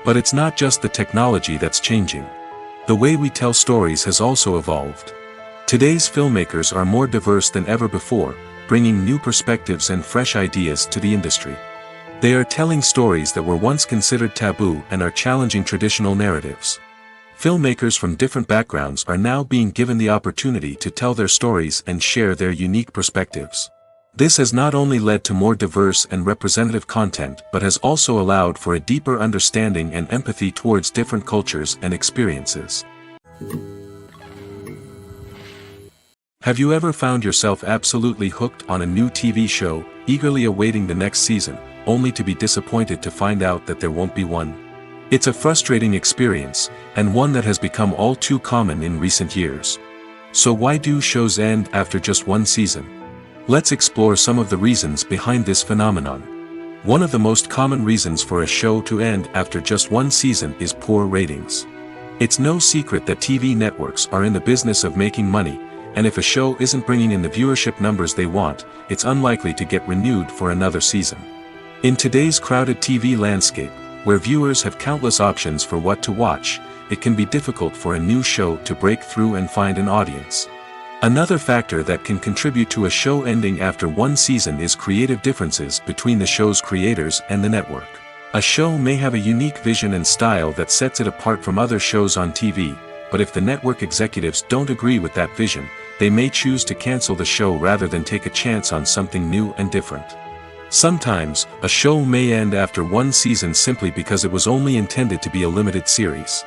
A: But it's not just the technology that's changing. The way we tell stories has also evolved. Today's filmmakers are more diverse than ever before, bringing new perspectives and fresh ideas to the industry. They are telling stories that were once considered taboo and are challenging traditional narratives. Filmmakers from different backgrounds are now being given the opportunity to tell their stories and share their unique perspectives. This has not only led to more diverse and representative content but has also allowed for a deeper understanding and empathy towards different cultures and experiences. Have you ever found yourself absolutely hooked on a new TV show, eagerly awaiting the next season, only to be disappointed to find out that there won't be one? It's a frustrating experience, and one that has become all too common in recent years. So why do shows end after just one season? Let's explore some of the reasons behind this phenomenon. One of the most common reasons for a show to end after just one season is poor ratings. It's no secret that TV networks are in the business of making money, and if a show isn't bringing in the viewership numbers they want, it's unlikely to get renewed for another season. In today's crowded TV landscape, where viewers have countless options for what to watch, it can be difficult for a new show to break through and find an audience. Another factor that can contribute to a show ending after one season is creative differences between the show's creators and the network. A show may have a unique vision and style that sets it apart from other shows on TV, but if the network executives don't agree with that vision, they may choose to cancel the show rather than take a chance on something new and different. Sometimes, a show may end after one season simply because it was only intended to be a limited series.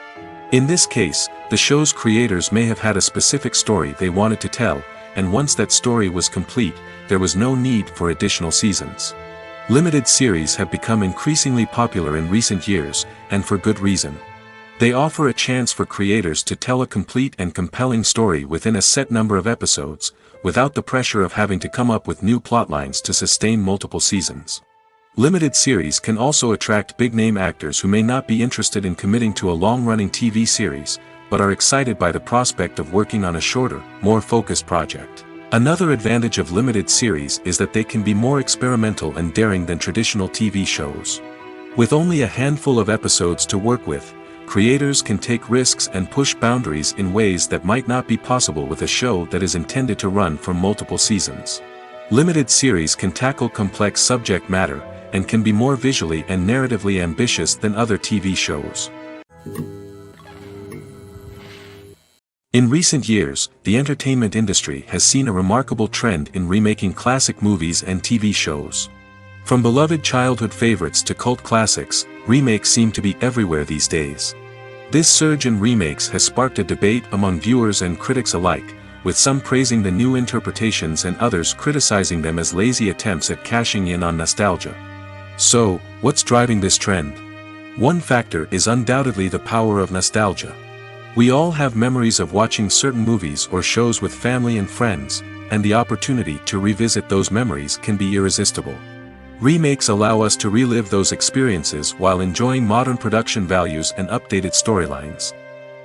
A: In this case, the show's creators may have had a specific story they wanted to tell, and once that story was complete, there was no need for additional seasons. Limited series have become increasingly popular in recent years, and for good reason. They offer a chance for creators to tell a complete and compelling story within a set number of episodes, without the pressure of having to come up with new plotlines to sustain multiple seasons. Limited series can also attract big-name actors who may not be interested in committing to a long-running TV series, but are excited by the prospect of working on a shorter, more focused project. Another advantage of limited series is that they can be more experimental and daring than traditional TV shows. With only a handful of episodes to work with, creators can take risks and push boundaries in ways that might not be possible with a show that is intended to run for multiple seasons. Limited series can tackle complex subject matter, and can be more visually and narratively ambitious than other TV shows. In recent years, the entertainment industry has seen a remarkable trend in remaking classic movies and TV shows. From beloved childhood favorites to cult classics, remakes seem to be everywhere these days. This surge in remakes has sparked a debate among viewers and critics alike, with some praising the new interpretations and others criticizing them as lazy attempts at cashing in on nostalgia. So, what's driving this trend? One factor is undoubtedly the power of nostalgia. We all have memories of watching certain movies or shows with family and friends, and the opportunity to revisit those memories can be irresistible. Remakes allow us to relive those experiences while enjoying modern production values and updated storylines.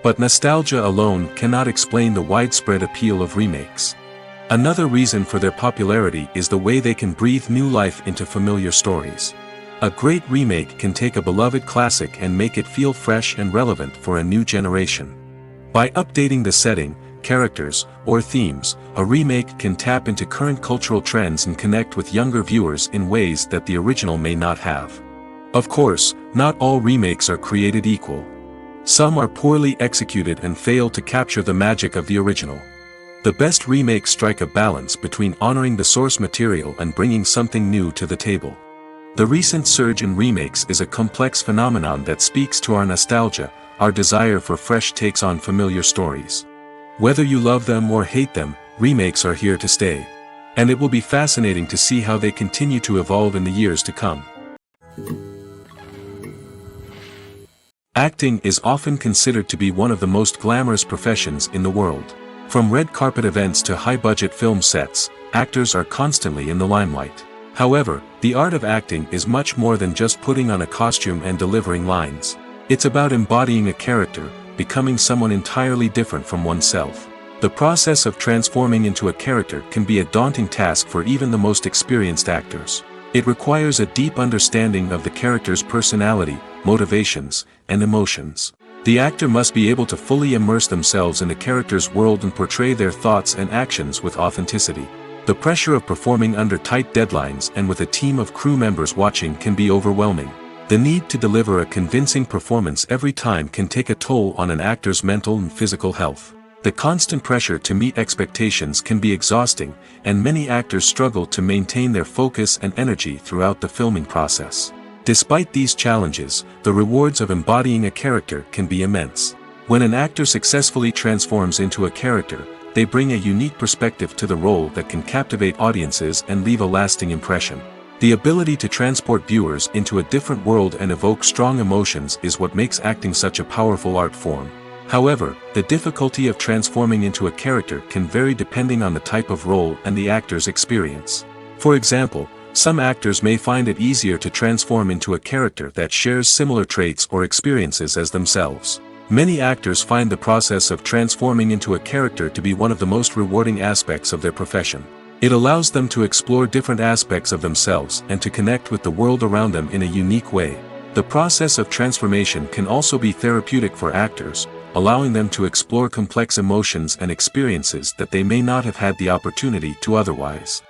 A: But nostalgia alone cannot explain the widespread appeal of remakes. Another reason for their popularity is the way they can breathe new life into familiar stories. A great remake can take a beloved classic and make it feel fresh and relevant for a new generation. By updating the setting, characters, or themes, a remake can tap into current cultural trends and connect with younger viewers in ways that the original may not have. Of course, not all remakes are created equal. Some are poorly executed and fail to capture the magic of the original. The best remakes strike a balance between honoring the source material and bringing something new to the table. The recent surge in remakes is a complex phenomenon that speaks to our nostalgia, our desire for fresh takes on familiar stories. Whether you love them or hate them, remakes are here to stay. And it will be fascinating to see how they continue to evolve in the years to come. Acting is often considered to be one of the most glamorous professions in the world. From red carpet events to high-budget film sets, actors are constantly in the limelight. However, the art of acting is much more than just putting on a costume and delivering lines. It's about embodying a character, becoming someone entirely different from oneself. The process of transforming into a character can be a daunting task for even the most experienced actors. It requires a deep understanding of the character's personality, motivations, and emotions. The actor must be able to fully immerse themselves in the character's world and portray their thoughts and actions with authenticity. The pressure of performing under tight deadlines and with a team of crew members watching can be overwhelming. The need to deliver a convincing performance every time can take a toll on an actor's mental and physical health. The constant pressure to meet expectations can be exhausting, and many actors struggle to maintain their focus and energy throughout the filming process. Despite these challenges, the rewards of embodying a character can be immense. When an actor successfully transforms into a character, they bring a unique perspective to the role that can captivate audiences and leave a lasting impression. The ability to transport viewers into a different world and evoke strong emotions is what makes acting such a powerful art form. However, the difficulty of transforming into a character can vary depending on the type of role and the actor's experience. For example, some actors may find it easier to transform into a character that shares similar traits or experiences as themselves. Many actors find the process of transforming into a character to be one of the most rewarding aspects of their profession. It allows them to explore different aspects of themselves and to connect with the world around them in a unique way. The process of transformation can also be therapeutic for actors, allowing them to explore complex emotions and experiences that they may not have had the opportunity to otherwise.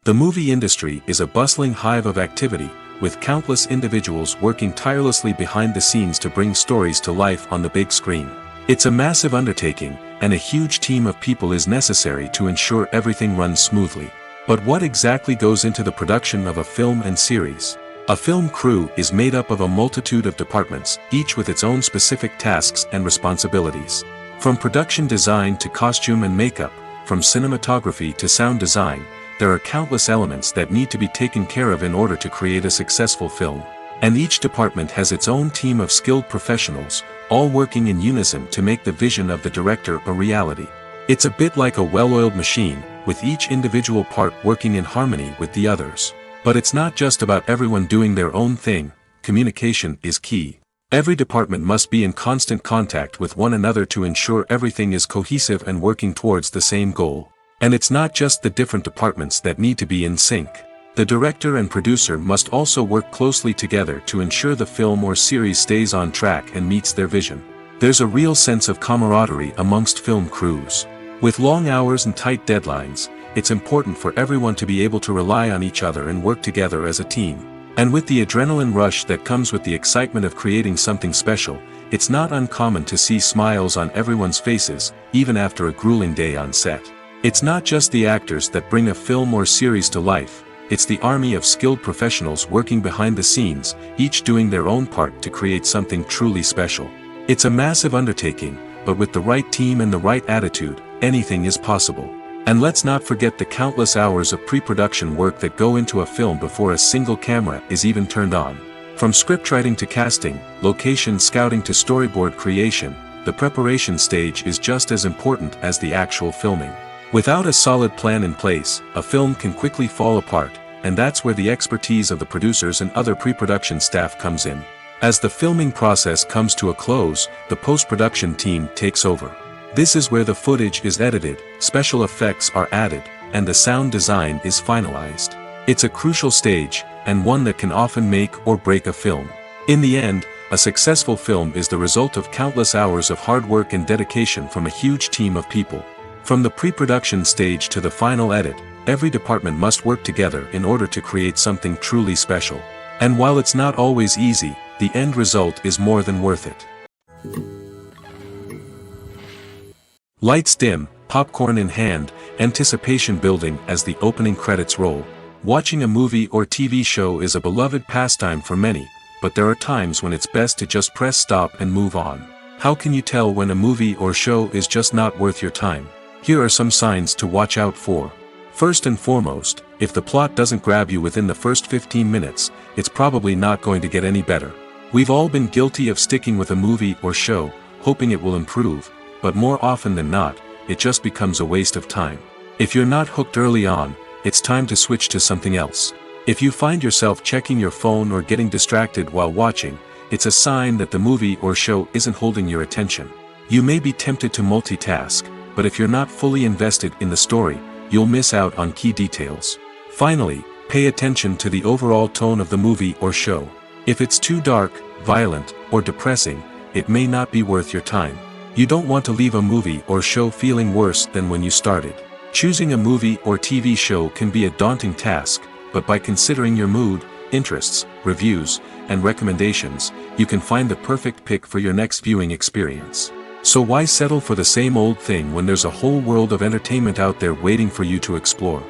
A: The movie industry is a bustling hive of activity, with countless individuals working tirelessly behind the scenes to bring stories to life on the big screen. It's a massive undertaking, and a huge team of people is necessary to ensure everything runs smoothly. But what exactly goes into the production of a film and series? A film crew is made up of a multitude of departments, each with its own specific tasks and responsibilities. From production design to costume and makeup, from cinematography to sound design, there are countless elements that need to be taken care of in order to create a successful film. And each department has its own team of skilled professionals, all working in unison to make the vision of the director a reality. It's a bit like a well-oiled machine, with each individual part working in harmony with the others. But it's not just about everyone doing their own thing. Communication is key. Every department must be in constant contact with one another to ensure everything is cohesive and working towards the same goal. And it's not just the different departments that need to be in sync. The director and producer must also work closely together to ensure the film or series stays on track and meets their vision. There's a real sense of camaraderie amongst film crews. With long hours and tight deadlines, it's important for everyone to be able to rely on each other and work together as a team. And with the adrenaline rush that comes with the excitement of creating something special, it's not uncommon to see smiles on everyone's faces, even after a grueling day on set. It's not just the actors that bring a film or series to life, it's the army of skilled professionals working behind the scenes, each doing their own part to create something truly special. It's a massive undertaking, but with the right team and the right attitude, anything is possible. And let's not forget the countless hours of pre-production work that go into a film before a single camera is even turned on. From scriptwriting to casting, location scouting to storyboard creation, the preparation stage is just as important as the actual filming. Without a solid plan in place, a film can quickly fall apart, and that's where the expertise of the producers and other pre-production staff comes in. As the filming process comes to a close, the post-production team takes over. This is where the footage is edited, special effects are added, and the sound design is finalized. It's a crucial stage, and one that can often make or break a film. In the end, a successful film is the result of countless hours of hard work and dedication from a huge team of people. From the pre-production stage to the final edit, every department must work together in order to create something truly special. And while it's not always easy, the end result is more than worth it. Lights dim, popcorn in hand, anticipation building as the opening credits roll. Watching a movie or TV show is a beloved pastime for many, but there are times when it's best to just press stop and move on. How can you tell when a movie or show is just not worth your time? Here are some signs to watch out for. First and foremost, if the plot doesn't grab you within the first 15 minutes, it's probably not going to get any better. We've all been guilty of sticking with a movie or show, hoping it will improve, but more often than not, it just becomes a waste of time. If you're not hooked early on, it's time to switch to something else. If you find yourself checking your phone or getting distracted while watching, it's a sign that the movie or show isn't holding your attention. You may be tempted to multitask, but if you're not fully invested in the story, you'll miss out on key details. Finally, pay attention to the overall tone of the movie or show. If it's too dark, violent, or depressing, it may not be worth your time. You don't want to leave a movie or show feeling worse than when you started. Choosing a movie or TV show can be a daunting task, but by considering your mood, interests, reviews, and recommendations, you can find the perfect pick for your next viewing experience. So why settle for the same old thing when there's a whole world of entertainment out there waiting for you to explore?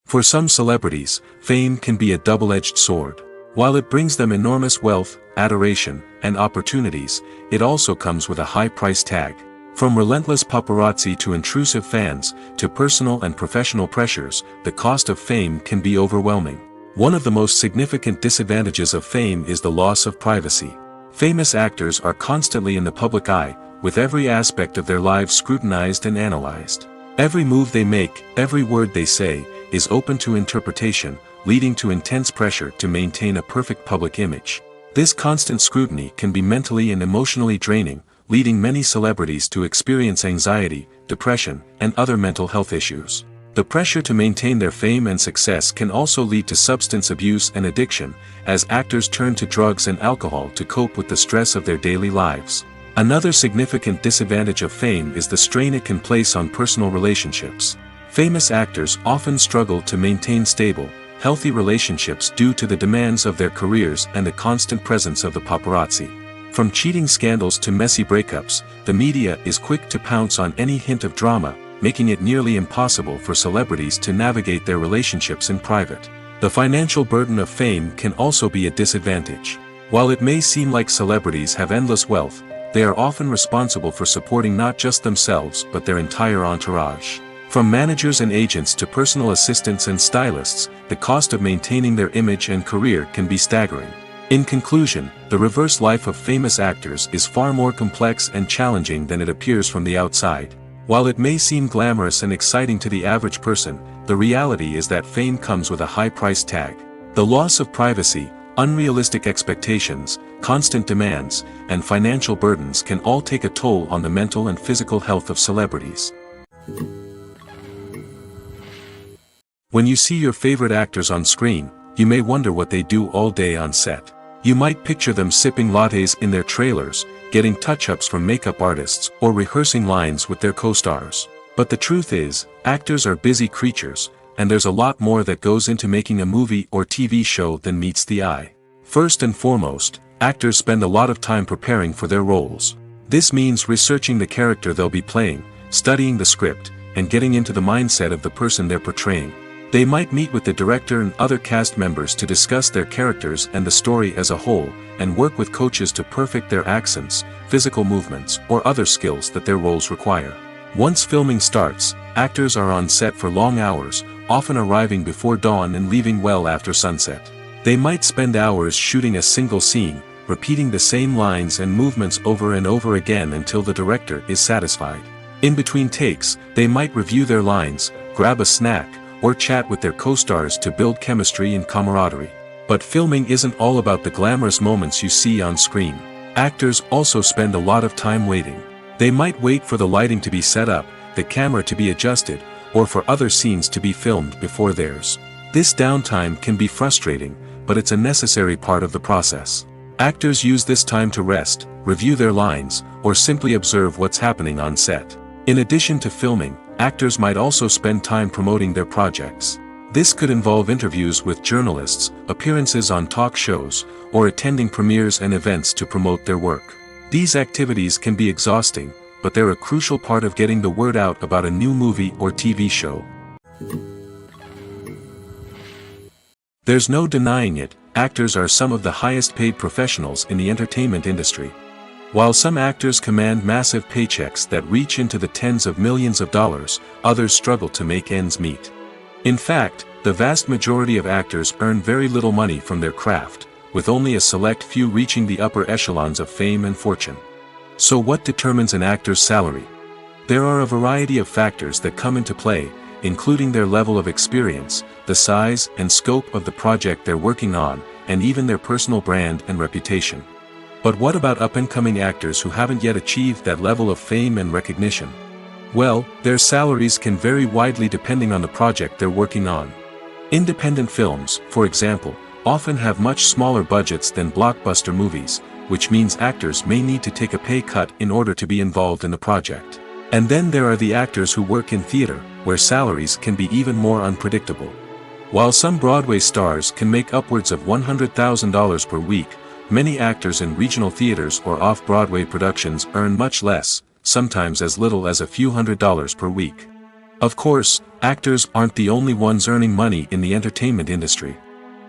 A: For some celebrities, fame can be a double-edged sword. While it brings them enormous wealth, adoration, and opportunities, it also comes with a high price tag. From relentless paparazzi to intrusive fans, to personal and professional pressures, the cost of fame can be overwhelming. One of the most significant disadvantages of fame is the loss of privacy. Famous actors are constantly in the public eye, with every aspect of their lives scrutinized and analyzed. Every move they make, every word they say, is open to interpretation, leading to intense pressure to maintain a perfect public image. This constant scrutiny can be mentally and emotionally draining, leading many celebrities to experience anxiety, depression, and other mental health issues. The pressure to maintain their fame and success can also lead to substance abuse and addiction, as actors turn to drugs and alcohol to cope with the stress of their daily lives. Another significant disadvantage of fame is the strain it can place on personal relationships. Famous actors often struggle to maintain stable, healthy relationships due to the demands of their careers and the constant presence of the paparazzi. From cheating scandals to messy breakups, the media is quick to pounce on any hint of drama, making it nearly impossible for celebrities to navigate their relationships in private. The financial burden of fame can also be a disadvantage. While it may seem like celebrities have endless wealth, they are often responsible for supporting not just themselves but their entire entourage. From managers and agents to personal assistants and stylists, the cost of maintaining their image and career can be staggering. In conclusion, the reverse life of famous actors is far more complex and challenging than it appears from the outside. While it may seem glamorous and exciting to the average person, the reality is that fame comes with a high price tag. The loss of privacy, unrealistic expectations, constant demands, and financial burdens can all take a toll on the mental and physical health of celebrities. When you see your favorite actors on screen, you may wonder what they do all day on set. You might picture them sipping lattes in their trailers, getting touch-ups from makeup artists, or rehearsing lines with their co-stars. But the truth is, actors are busy creatures, and there's a lot more that goes into making a movie or TV show than meets the eye. First and foremost, actors spend a lot of time preparing for their roles. This means researching the character they'll be playing, studying the script, and getting into the mindset of the person they're portraying. They might meet with the director and other cast members to discuss their characters and the story as a whole, and work with coaches to perfect their accents, physical movements, or other skills that their roles require. Once filming starts, actors are on set for long hours, often arriving before dawn and leaving well after sunset. They might spend hours shooting a single scene, repeating the same lines and movements over and over again until the director is satisfied. In between takes, they might review their lines, grab a snack, or chat with their co-stars to build chemistry and camaraderie. But filming isn't all about the glamorous moments you see on screen. Actors also spend a lot of time waiting. They might wait for the lighting to be set up, the camera to be adjusted, or for other scenes to be filmed before theirs. This downtime can be frustrating, but it's a necessary part of the process. Actors use this time to rest, review their lines, or simply observe what's happening on set. In addition to filming, actors might also spend time promoting their projects. This could involve interviews with journalists, appearances on talk shows, or attending premieres and events to promote their work. These activities can be exhausting, but they're a crucial part of getting the word out about a new movie or TV show. There's no denying it, actors are some of the highest paid professionals in the entertainment industry. While some actors command massive paychecks that reach into the tens of millions of dollars, others struggle to make ends meet. In fact, the vast majority of actors earn very little money from their craft, with only a select few reaching the upper echelons of fame and fortune. So what determines an actor's salary? There are a variety of factors that come into play, including their level of experience, the size and scope of the project they're working on, and even their personal brand and reputation. But what about up-and-coming actors who haven't yet achieved that level of fame and recognition? Well, their salaries can vary widely depending on the project they're working on. Independent films, for example, often have much smaller budgets than blockbuster movies, which means actors may need to take a pay cut in order to be involved in the project. And then there are the actors who work in theater, where salaries can be even more unpredictable. While some Broadway stars can make upwards of $100,000 per week, many actors in regional theaters or off-Broadway productions earn much less, sometimes as little as a few $100s per week. Of course, actors aren't the only ones earning money in the entertainment industry.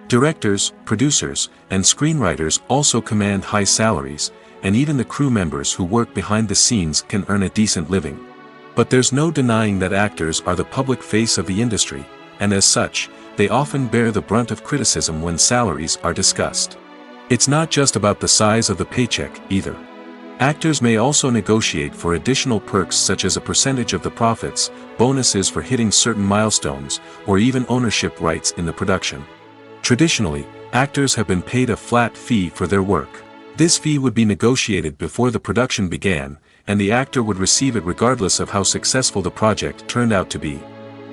A: Directors, producers, and screenwriters also command high salaries, and even the crew members who work behind the scenes can earn a decent living. But there's no denying that actors are the public face of the industry, and as such, they often bear the brunt of criticism when salaries are discussed. It's not just about the size of the paycheck, either. Actors may also negotiate for additional perks such as a percentage of the profits, bonuses for hitting certain milestones, or even ownership rights in the production. Traditionally, actors have been paid a flat fee for their work. This fee would be negotiated before the production began, and the actor would receive it regardless of how successful the project turned out to be.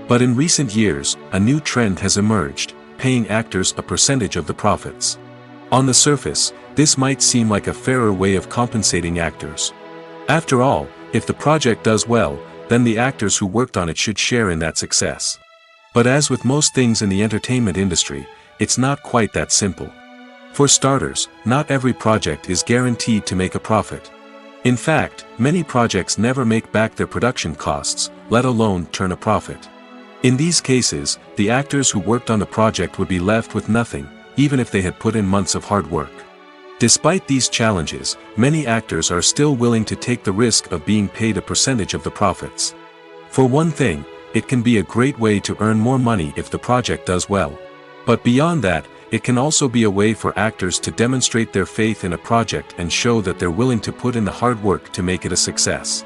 A: But in recent years, a new trend has emerged, paying actors a percentage of the profits. On the surface, this might seem like a fairer way of compensating actors. After all, if the project does well, then the actors who worked on it should share in that success. But as with most things in the entertainment industry, it's not quite that simple. For starters, not every project is guaranteed to make a profit. In fact, many projects never make back their production costs, let alone turn a profit. In these cases, the actors who worked on the project would be left with nothing, even if they had put in months of hard work. Despite these challenges, many actors are still willing to take the risk of being paid a percentage of the profits. For one thing, it can be a great way to earn more money if the project does well. But beyond that, it can also be a way for actors to demonstrate their faith in a project and show that they're willing to put in the hard work to make it a success.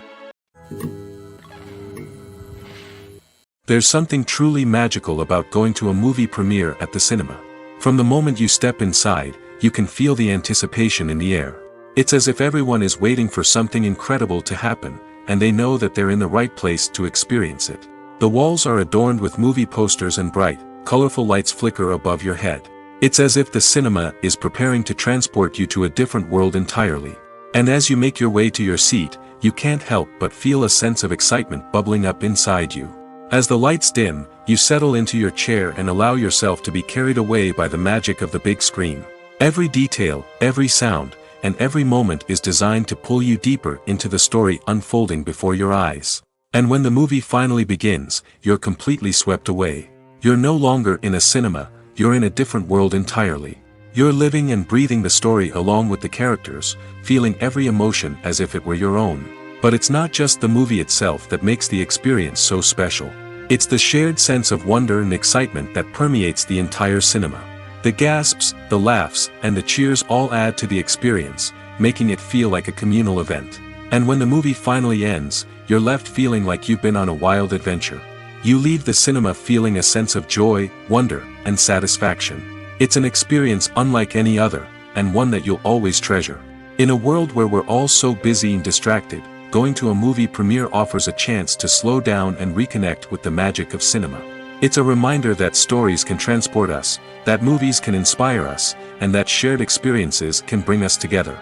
A: There's something truly magical about going to a movie premiere at the cinema. From the moment you step inside, you can feel the anticipation in the air. It's as if everyone is waiting for something incredible to happen, and they know that they're in the right place to experience it. The walls are adorned with movie posters and bright, colorful lights flicker above your head. It's as if the cinema is preparing to transport you to a different world entirely. And as you make your way to your seat, you can't help but feel a sense of excitement bubbling up inside you. As the lights dim, you settle into your chair and allow yourself to be carried away by the magic of the big screen. Every detail, every sound, and every moment is designed to pull you deeper into the story unfolding before your eyes. And when the movie finally begins, you're completely swept away. You're no longer in a cinema, you're in a different world entirely. You're living and breathing the story along with the characters, feeling every emotion as if it were your own. But it's not just the movie itself that makes the experience so special. It's the shared sense of wonder and excitement that permeates the entire cinema. The gasps, the laughs, and the cheers all add to the experience, making it feel like a communal event. And when the movie finally ends, you're left feeling like you've been on a wild adventure. You leave the cinema feeling a sense of joy, wonder, and satisfaction. It's an experience unlike any other, and one that you'll always treasure. In a world where we're all so busy and distracted, going to a movie premiere offers a chance to slow down and reconnect with the magic of cinema. It's a reminder that stories can transport us, that movies can inspire us, and that shared experiences can bring us together.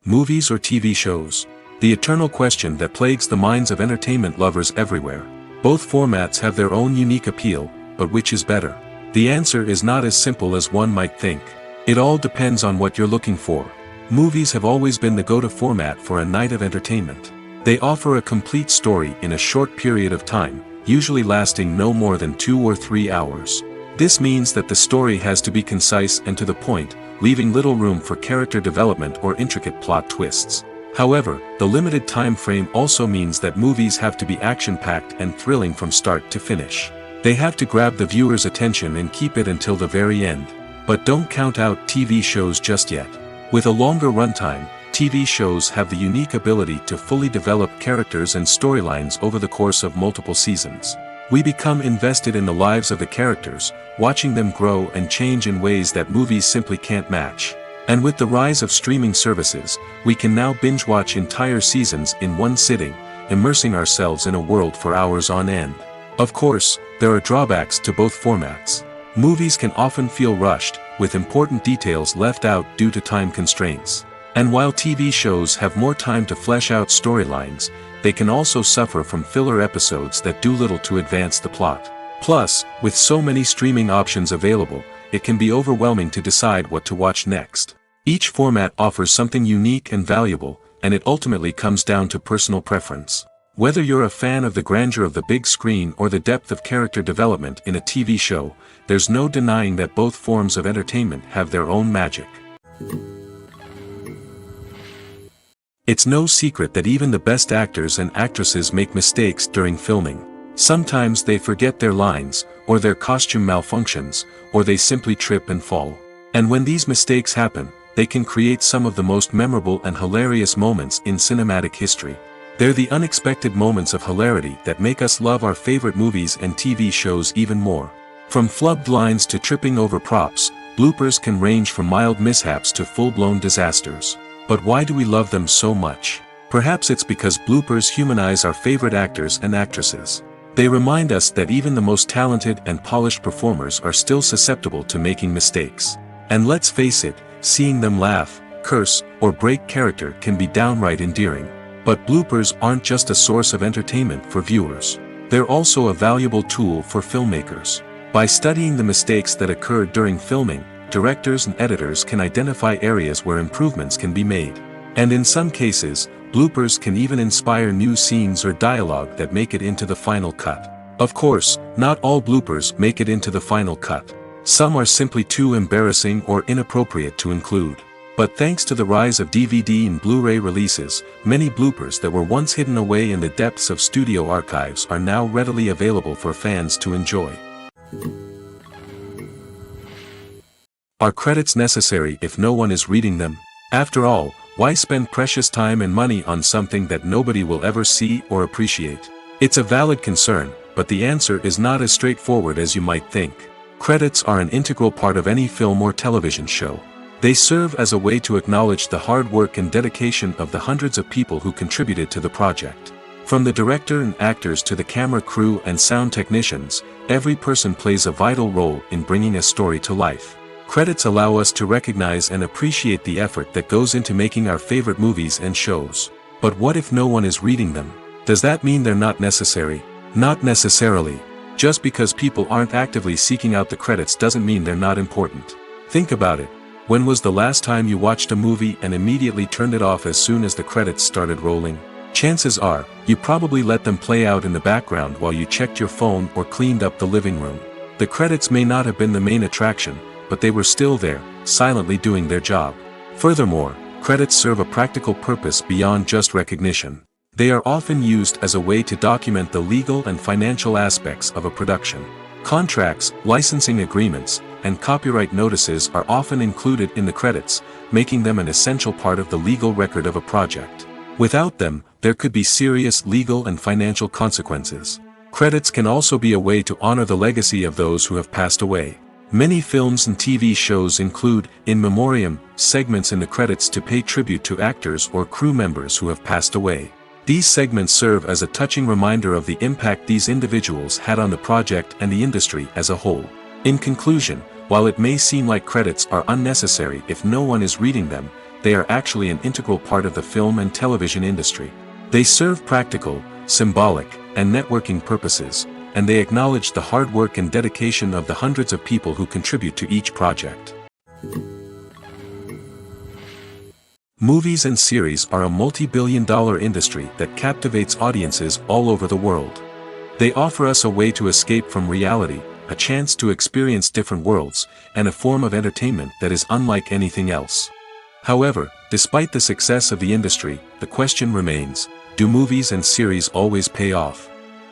A: Movies or TV shows? The eternal question that plagues the minds of entertainment lovers everywhere. Both formats have their own unique appeal, but which is better? The answer is not as simple as one might think. It all depends on what you're looking for. Movies have always been the go-to format for a night of entertainment. They offer a complete story in a short period of time, usually lasting no more than 2 or 3 hours. This means that the story has to be concise and to the point, leaving little room for character development or intricate plot twists. However, the limited time frame also means that movies have to be action-packed and thrilling from start to finish. They have to grab the viewer's attention and keep it until the very end. But don't count out TV shows just yet. With a longer runtime, TV shows have the unique ability to fully develop characters and storylines over the course of multiple seasons. We become invested in the lives of the characters, watching them grow and change in ways that movies simply can't match. And with the rise of streaming services, we can now binge-watch entire seasons in one sitting, immersing ourselves in a world for hours on end. Of course, there are drawbacks to both formats. Movies can often feel rushed, with important details left out due to time constraints. And while TV shows have more time to flesh out storylines, they can also suffer from filler episodes that do little to advance the plot. Plus, with so many streaming options available, it can be overwhelming to decide what to watch next. Each format offers something unique and valuable, and it ultimately comes down to personal preference. Whether you're a fan of the grandeur of the big screen or the depth of character development in a TV show, there's no denying that both forms of entertainment have their own magic. It's no secret that even the best actors and actresses make mistakes during filming. Sometimes they forget their lines, or their costume malfunctions, or they simply trip and fall. And when these mistakes happen, they can create some of the most memorable and hilarious moments in cinematic history. They're the unexpected moments of hilarity that make us love our favorite movies and TV shows even more. From flubbed lines to tripping over props, bloopers can range from mild mishaps to full-blown disasters. But why do we love them so much? Perhaps it's because bloopers humanize our favorite actors and actresses. They remind us that even the most talented and polished performers are still susceptible to making mistakes. And let's face it, seeing them laugh, curse, or break character can be downright endearing. But bloopers aren't just a source of entertainment for viewers. They're also a valuable tool for filmmakers. By studying the mistakes that occurred during filming, directors and editors can identify areas where improvements can be made. And in some cases, bloopers can even inspire new scenes or dialogue that make it into the final cut. Of course, not all bloopers make it into the final cut. Some are simply too embarrassing or inappropriate to include. But thanks to the rise of DVD and Blu-ray releases, many bloopers that were once hidden away in the depths of studio archives are now readily available for fans to enjoy. Are credits necessary if no one is reading them? After all, why spend precious time and money on something that nobody will ever see or appreciate? It's a valid concern, but the answer is not as straightforward as you might think. Credits are an integral part of any film or television show. They serve as a way to acknowledge the hard work and dedication of the hundreds of people who contributed to the project. From the director and actors to the camera crew and sound technicians, every person plays a vital role in bringing a story to life. Credits allow us to recognize and appreciate the effort that goes into making our favorite movies and shows. But what if no one is reading them? Does that mean they're not necessary? Not necessarily. Just because people aren't actively seeking out the credits doesn't mean they're not important. Think about it. When was the last time you watched a movie and immediately turned it off as soon as the credits started rolling? Chances are, you probably let them play out in the background while you checked your phone or cleaned up the living room. The credits may not have been the main attraction, but they were still there, silently doing their job. Furthermore, credits serve a practical purpose beyond just recognition. They are often used as a way to document the legal and financial aspects of a production. Contracts, licensing agreements, and copyright notices are often included in the credits, making them an essential part of the legal record of a project. Without them, there could be serious legal and financial consequences. Credits can also be a way to honor the legacy of those who have passed away. Many films and TV shows include, in memoriam, segments in the credits to pay tribute to actors or crew members who have passed away. These segments serve as a touching reminder of the impact these individuals had on the project and the industry as a whole. In conclusion, while it may seem like credits are unnecessary if no one is reading them, they are actually an integral part of the film and television industry. They serve practical, symbolic, and networking purposes, and they acknowledge the hard work and dedication of the hundreds of people who contribute to each project. Movies and series are a multi-billion-dollar industry that captivates audiences all over the world. They offer us a way to escape from reality, a chance to experience different worlds, and a form of entertainment that is unlike anything else. However, despite the success of the industry, the question remains, do movies and series always pay off?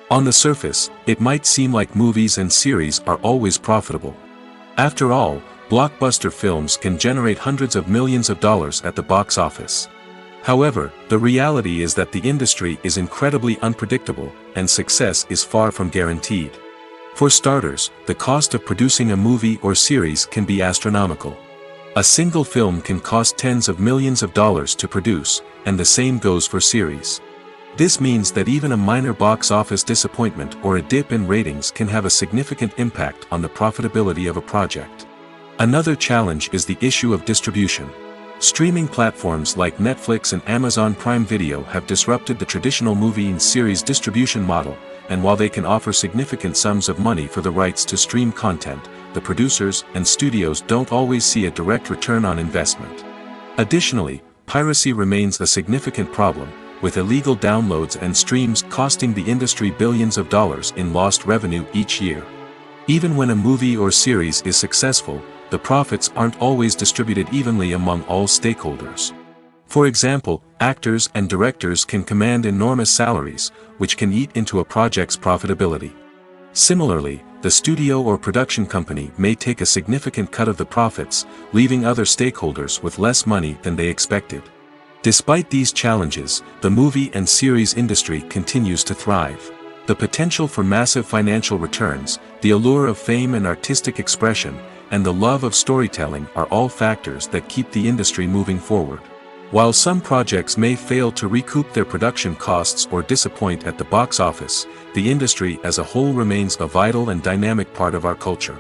A: On the surface, it might seem like movies and series are always profitable. After all, blockbuster films can generate hundreds of millions of dollars at the box office. However, the reality is that the industry is incredibly unpredictable, and success is far from guaranteed. For starters, the cost of producing a movie or series can be astronomical. A single film can cost tens of millions of dollars to produce, and the same goes for series. This means that even a minor box office disappointment or a dip in ratings can have a significant impact on the profitability of a project. Another challenge is the issue of distribution. Streaming platforms like Netflix and Amazon Prime Video have disrupted the traditional movie and series distribution model, and while they can offer significant sums of money for the rights to stream content, the producers and studios don't always see a direct return on investment. Additionally, piracy remains a significant problem, with illegal downloads and streams costing the industry billions of dollars in lost revenue each year. Even when a movie or series is successful, the profits aren't always distributed evenly among all stakeholders. For example, actors and directors can command enormous salaries, which can eat into a project's profitability. Similarly, the studio or production company may take a significant cut of the profits, leaving other stakeholders with less money than they expected. Despite these challenges, the movie and series industry continues to thrive. The potential for massive financial returns, the allure of fame and artistic expression, and the love of storytelling are all factors that keep the industry moving forward. While some projects may fail to recoup their production costs or disappoint at the box office, the industry as a whole remains a vital and dynamic part of our culture.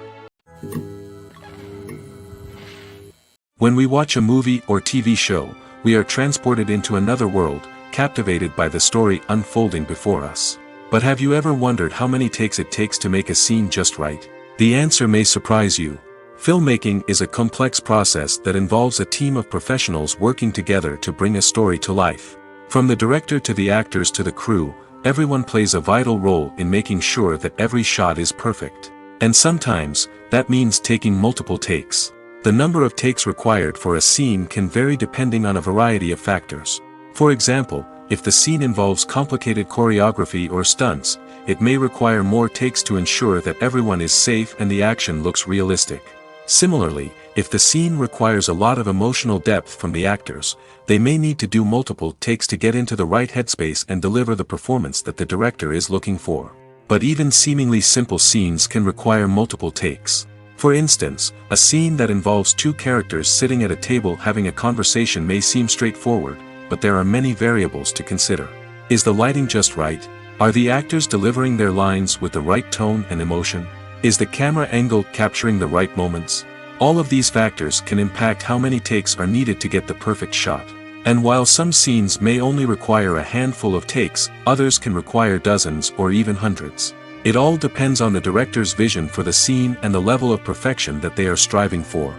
A: When we watch a movie or TV show, we are transported into another world, captivated by the story unfolding before us. But have you ever wondered how many takes it takes to make a scene just right? The answer may surprise you. Filmmaking is a complex process that involves a team of professionals working together to bring a story to life. From the director to the actors to the crew, everyone plays a vital role in making sure that every shot is perfect. And sometimes, that means taking multiple takes. The number of takes required for a scene can vary depending on a variety of factors. For example, if the scene involves complicated choreography or stunts, it may require more takes to ensure that everyone is safe and the action looks realistic. Similarly, if the scene requires a lot of emotional depth from the actors, they may need to do multiple takes to get into the right headspace and deliver the performance that the director is looking for. But even seemingly simple scenes can require multiple takes. For instance, a scene that involves two characters sitting at a table having a conversation may seem straightforward, but there are many variables to consider. Is the lighting just right? Are the actors delivering their lines with the right tone and emotion? Is the camera angle capturing the right moments? All of these factors can impact how many takes are needed to get the perfect shot. And while some scenes may only require a handful of takes, others can require dozens or even hundreds. It all depends on the director's vision for the scene and the level of perfection that they are striving for.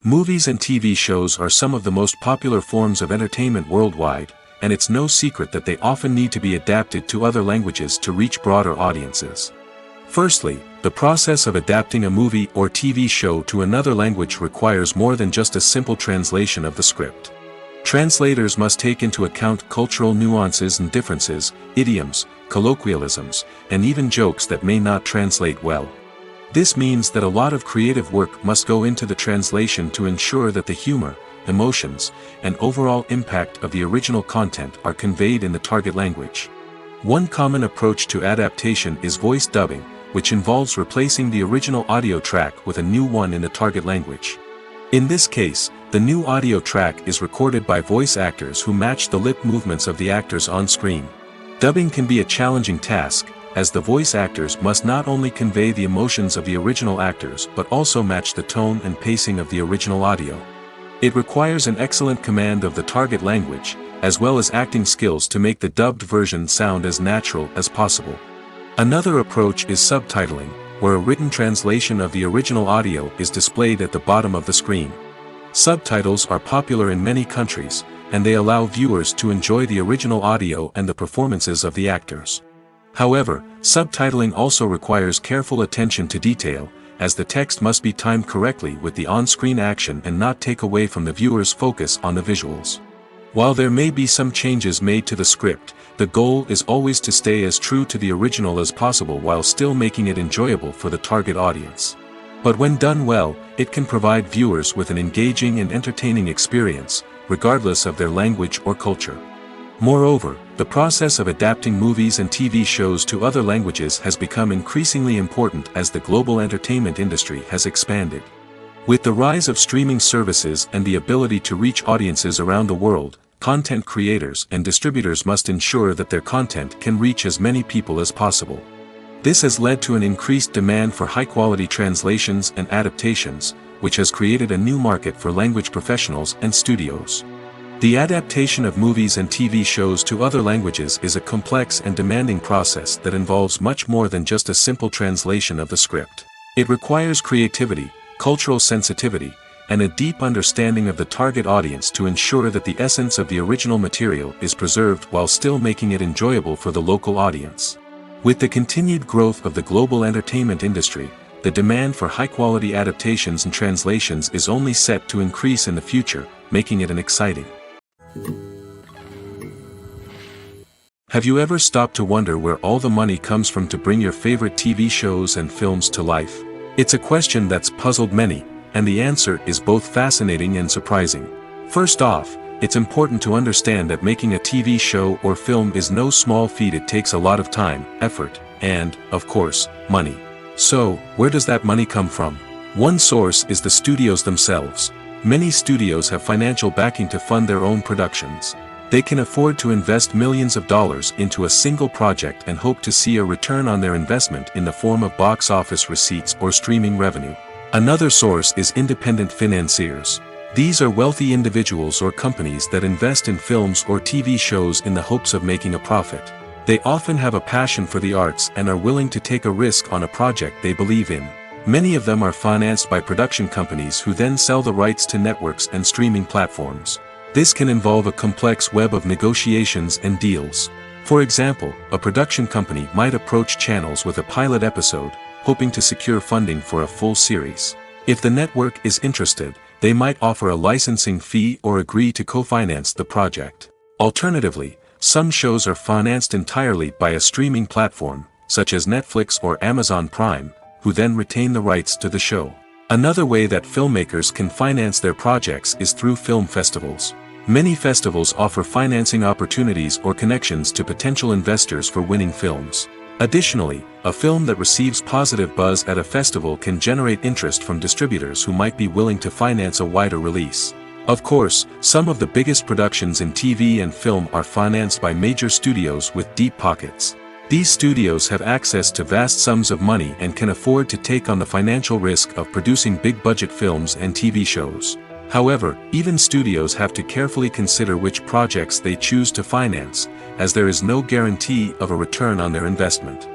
A: Movies and TV shows are some of the most popular forms of entertainment worldwide, and it's no secret that they often need to be adapted to other languages to reach broader audiences. Firstly, the process of adapting a movie or TV show to another language requires more than just a simple translation of the script. Translators must take into account cultural nuances and differences, idioms, colloquialisms, and even jokes that may not translate well. This means that a lot of creative work must go into the translation to ensure that the humor, emotions, and overall impact of the original content are conveyed in the target language. One common approach to adaptation is voice dubbing, which involves replacing the original audio track with a new one in the target language. In this case, the new audio track is recorded by voice actors who match the lip movements of the actors on screen. Dubbing can be a challenging task, as the voice actors must not only convey the emotions of the original actors but also match the tone and pacing of the original audio. It requires an excellent command of the target language, as well as acting skills to make the dubbed version sound as natural as possible. Another approach is subtitling, where a written translation of the original audio is displayed at the bottom of the screen. Subtitles are popular in many countries, and they allow viewers to enjoy the original audio and the performances of the actors. However, subtitling also requires careful attention to detail, as the text must be timed correctly with the on-screen action and not take away from the viewer's focus on the visuals. While there may be some changes made to the script, the goal is always to stay as true to the original as possible while still making it enjoyable for the target audience. But when done well, it can provide viewers with an engaging and entertaining experience, regardless of their language or culture. Moreover, the process of adapting movies and TV shows to other languages has become increasingly important as the global entertainment industry has expanded. With the rise of streaming services and the ability to reach audiences around the world, content creators and distributors must ensure that their content can reach as many people as possible. This has led to an increased demand for high-quality translations and adaptations, which has created a new market for language professionals and studios. The adaptation of movies and TV shows to other languages is a complex and demanding process that involves much more than just a simple translation of the script. It requires creativity, cultural sensitivity, and a deep understanding of the target audience to ensure that the essence of the original material is preserved while still making it enjoyable for the local audience. With the continued growth of the global entertainment industry, the demand for high-quality adaptations and translations is only set to increase in the future, making it an exciting. Have you ever stopped to wonder where all the money comes from to bring your favorite TV shows and films to life? It's a question that's puzzled many, and the answer is both fascinating and surprising. First off, it's important to understand that making a TV show or film is no small feat. It takes a lot of time, effort, and, of course, money. So, where does that money come from? One source is the studios themselves. Many studios have financial backing to fund their own productions. They can afford to invest millions of dollars into a single project and hope to see a return on their investment in the form of box office receipts or streaming revenue. Another source is independent financiers. These are wealthy individuals or companies that invest in films or TV shows in the hopes of making a profit. They often have a passion for the arts and are willing to take a risk on a project they believe in. Many of them are financed by production companies who then sell the rights to networks and streaming platforms. This can involve a complex web of negotiations and deals. For example, a production company might approach channels with a pilot episode, hoping to secure funding for a full series. If the network is interested, they might offer a licensing fee or agree to co-finance the project. Alternatively, some shows are financed entirely by a streaming platform, such as Netflix or Amazon Prime, who then retain the rights to the show. Another way that filmmakers can finance their projects is through film festivals. Many festivals offer financing opportunities or connections to potential investors for winning films. Additionally, a film that receives positive buzz at a festival can generate interest from distributors who might be willing to finance a wider release. Of course, some of the biggest productions in TV and film are financed by major studios with deep pockets. These studios have access to vast sums of money and can afford to take on the financial risk of producing big-budget films and TV shows. However, even studios have to carefully consider which projects they choose to finance, as there is no guarantee of a return on their investment.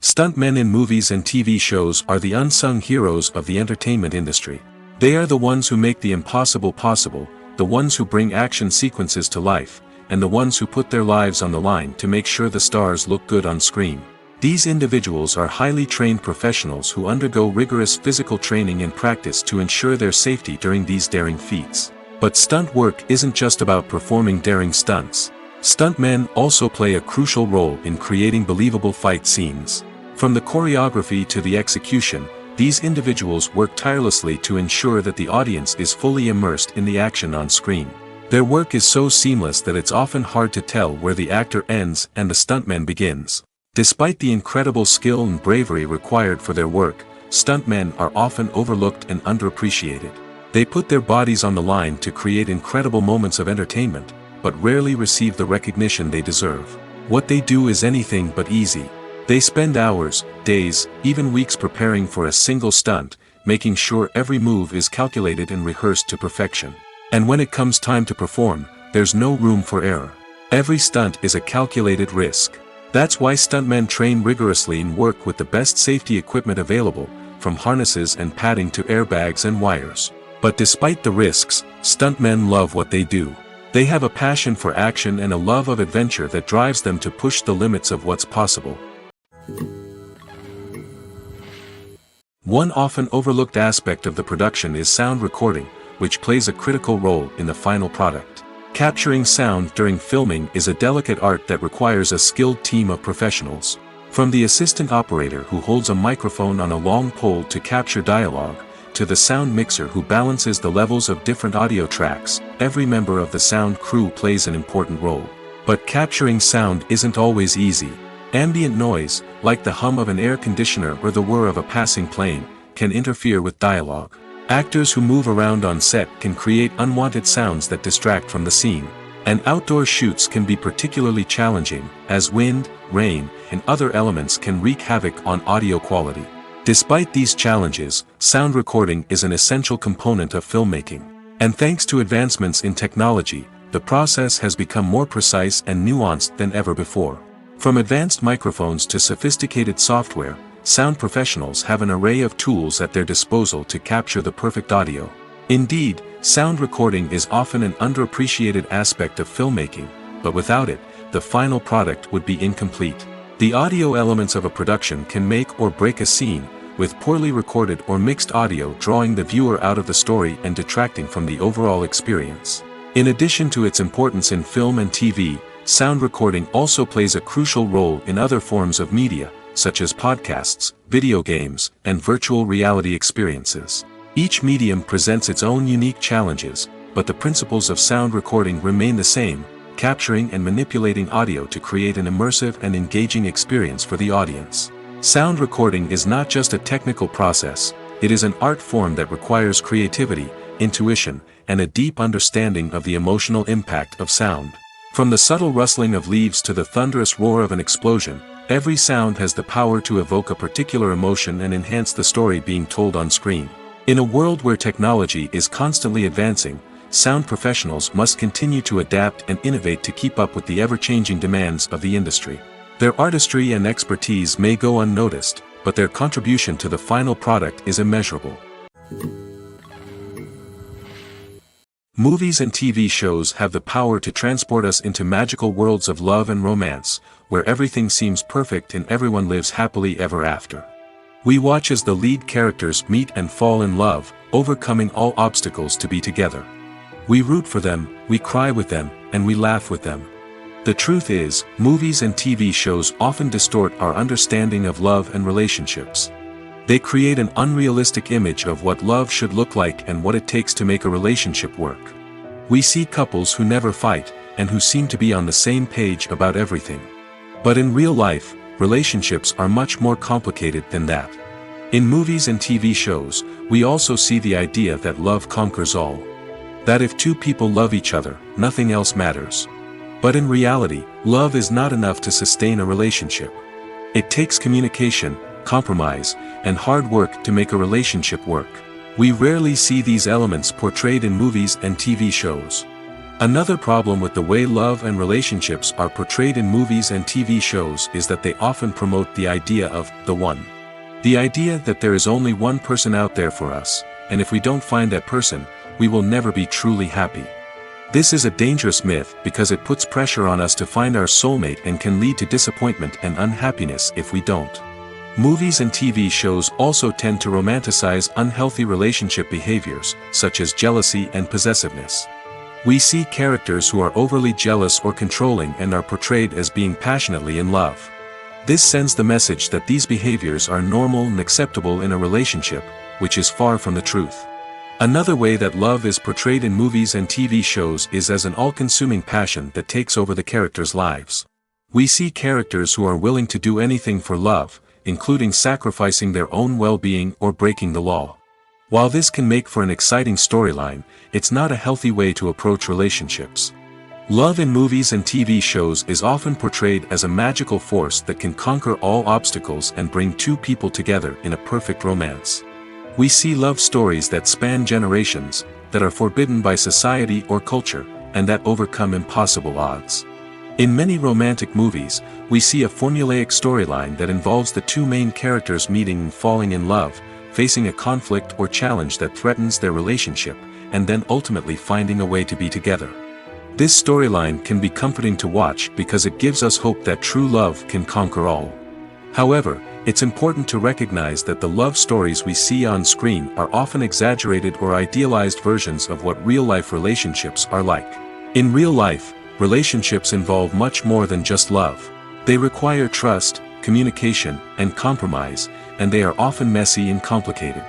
A: Stuntmen in movies and TV shows are the unsung heroes of the entertainment industry. They are the ones who make the impossible possible, the ones who bring action sequences to life, and the ones who put their lives on the line to make sure the stars look good on screen. These individuals are highly trained professionals who undergo rigorous physical training and practice to ensure their safety during these daring feats. But stunt work isn't just about performing daring stunts. Stuntmen also play a crucial role in creating believable fight scenes. From the choreography to the execution, these individuals work tirelessly to ensure that the audience is fully immersed in the action on screen. Their work is so seamless that it's often hard to tell where the actor ends and the stuntman begins. Despite the incredible skill and bravery required for their work, stuntmen are often overlooked and underappreciated. They put their bodies on the line to create incredible moments of entertainment, but rarely receive the recognition they deserve. What they do is anything but easy. They spend hours, days, even weeks preparing for a single stunt, making sure every move is calculated and rehearsed to perfection. And when it comes time to perform, there's no room for error. Every stunt is a calculated risk. That's why stuntmen train rigorously and work with the best safety equipment available, from harnesses and padding to airbags and wires. But despite the risks, stuntmen love what they do. They have a passion for action and a love of adventure that drives them to push the limits of what's possible. One often overlooked aspect of the production is sound recording, which plays a critical role in the final product. Capturing sound during filming is a delicate art that requires a skilled team of professionals. From the assistant operator who holds a microphone on a long pole to capture dialogue, to the sound mixer who balances the levels of different audio tracks, every member of the sound crew plays an important role. But capturing sound isn't always easy. Ambient noise, like the hum of an air conditioner or the whir of a passing plane, can interfere with dialogue. Actors who move around on set can create unwanted sounds that distract from the scene. And outdoor shoots can be particularly challenging, as wind, rain, and other elements can wreak havoc on audio quality. Despite these challenges, sound recording is an essential component of filmmaking. And thanks to advancements in technology, the process has become more precise and nuanced than ever before. From advanced microphones to sophisticated software, sound professionals have an array of tools at their disposal to capture the perfect audio. Indeed, sound recording is often an underappreciated aspect of filmmaking, but without it, the final product would be incomplete. The audio elements of a production can make or break a scene, with poorly recorded or mixed audio drawing the viewer out of the story and detracting from the overall experience. In addition to its importance in film and TV, sound recording also plays a crucial role in other forms of media, such as podcasts, video games, and virtual reality experiences. Each medium presents its own unique challenges, but the principles of sound recording remain the same, capturing and manipulating audio to create an immersive and engaging experience for the audience. Sound recording is not just a technical process, it is an art form that requires creativity, intuition, and a deep understanding of the emotional impact of sound. From the subtle rustling of leaves to the thunderous roar of an explosion, every sound has the power to evoke a particular emotion and enhance the story being told on screen. In a world where technology is constantly advancing, sound professionals must continue to adapt and innovate to keep up with the ever-changing demands of the industry. Their artistry and expertise may go unnoticed, but their contribution to the final product is immeasurable. Movies and TV shows have the power to transport us into magical worlds of love and romance, where everything seems perfect and everyone lives happily ever after. We watch as the lead characters meet and fall in love, overcoming all obstacles to be together. We root for them, we cry with them, and we laugh with them. The truth is, movies and TV shows often distort our understanding of love and relationships. They create an unrealistic image of what love should look like and what it takes to make a relationship work. We see couples who never fight, and who seem to be on the same page about everything. But in real life, relationships are much more complicated than that. In movies and TV shows, we also see the idea that love conquers all. That if two people love each other, nothing else matters. But in reality, love is not enough to sustain a relationship. It takes communication, compromise, and hard work to make a relationship work. We rarely see these elements portrayed in movies and TV shows. Another problem with the way love and relationships are portrayed in movies and TV shows is that they often promote the idea of the one. The idea that there is only one person out there for us, and if we don't find that person, we will never be truly happy. This is a dangerous myth because it puts pressure on us to find our soulmate and can lead to disappointment and unhappiness if we don't. Movies and TV shows also tend to romanticize unhealthy relationship behaviors, such as jealousy and possessiveness. We see characters who are overly jealous or controlling and are portrayed as being passionately in love. This sends the message that these behaviors are normal and acceptable in a relationship, which is far from the truth. Another way that love is portrayed in movies and TV shows is as an all-consuming passion that takes over the characters' lives. We see characters who are willing to do anything for love, including sacrificing their own well-being or breaking the law. While this can make for an exciting storyline, it's not a healthy way to approach relationships. Love in movies and TV shows is often portrayed as a magical force that can conquer all obstacles and bring two people together in a perfect romance. We see love stories that span generations, that are forbidden by society or culture, and that overcome impossible odds. In many romantic movies, we see a formulaic storyline that involves the two main characters meeting and falling in love, facing a conflict or challenge that threatens their relationship, and then ultimately finding a way to be together. This storyline can be comforting to watch because it gives us hope that true love can conquer all. However, it's important to recognize that the love stories we see on screen are often exaggerated or idealized versions of what real-life relationships are like. In real life, relationships involve much more than just love. They require trust, communication, and compromise, and they are often messy and complicated.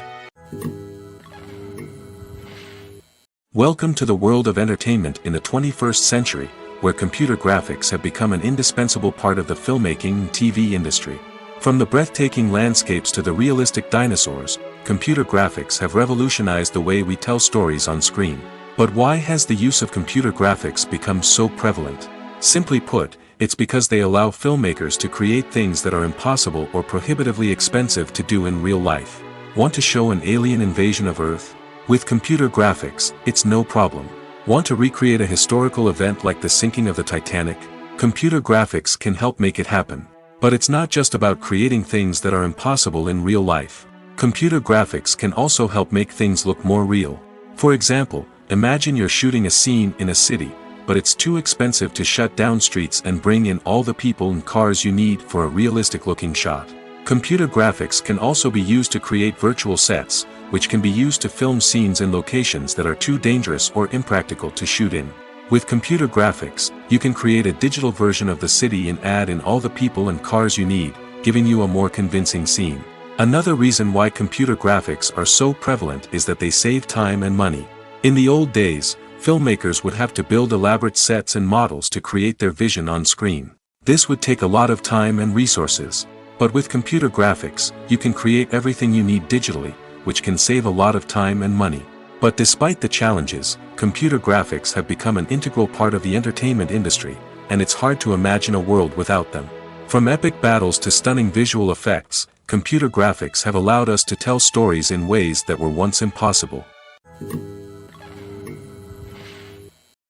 A: Welcome to the world of entertainment in the 21st century, where computer graphics have become an indispensable part of the filmmaking and TV industry. From the breathtaking landscapes to the realistic dinosaurs, computer graphics have revolutionized the way we tell stories on screen. But why has the use of computer graphics become so prevalent? Simply put, it's because they allow filmmakers to create things that are impossible or prohibitively expensive to do in real life. Want to show an alien invasion of Earth? With computer graphics, it's no problem. Want to recreate a historical event like the sinking of the Titanic? Computer graphics can help make it happen. But it's not just about creating things that are impossible in real life. Computer graphics can also help make things look more real. For example, imagine you're shooting a scene in a city, but it's too expensive to shut down streets and bring in all the people and cars you need for a realistic-looking shot. Computer graphics can also be used to create virtual sets, which can be used to film scenes in locations that are too dangerous or impractical to shoot in. With computer graphics, you can create a digital version of the city and add in all the people and cars you need, giving you a more convincing scene. Another reason why computer graphics are so prevalent is that they save time and money. In the old days, filmmakers would have to build elaborate sets and models to create their vision on screen. This would take a lot of time and resources. But with computer graphics, you can create everything you need digitally, which can save a lot of time and money. But despite the challenges, computer graphics have become an integral part of the entertainment industry, and it's hard to imagine a world without them. From epic battles to stunning visual effects, computer graphics have allowed us to tell stories in ways that were once impossible.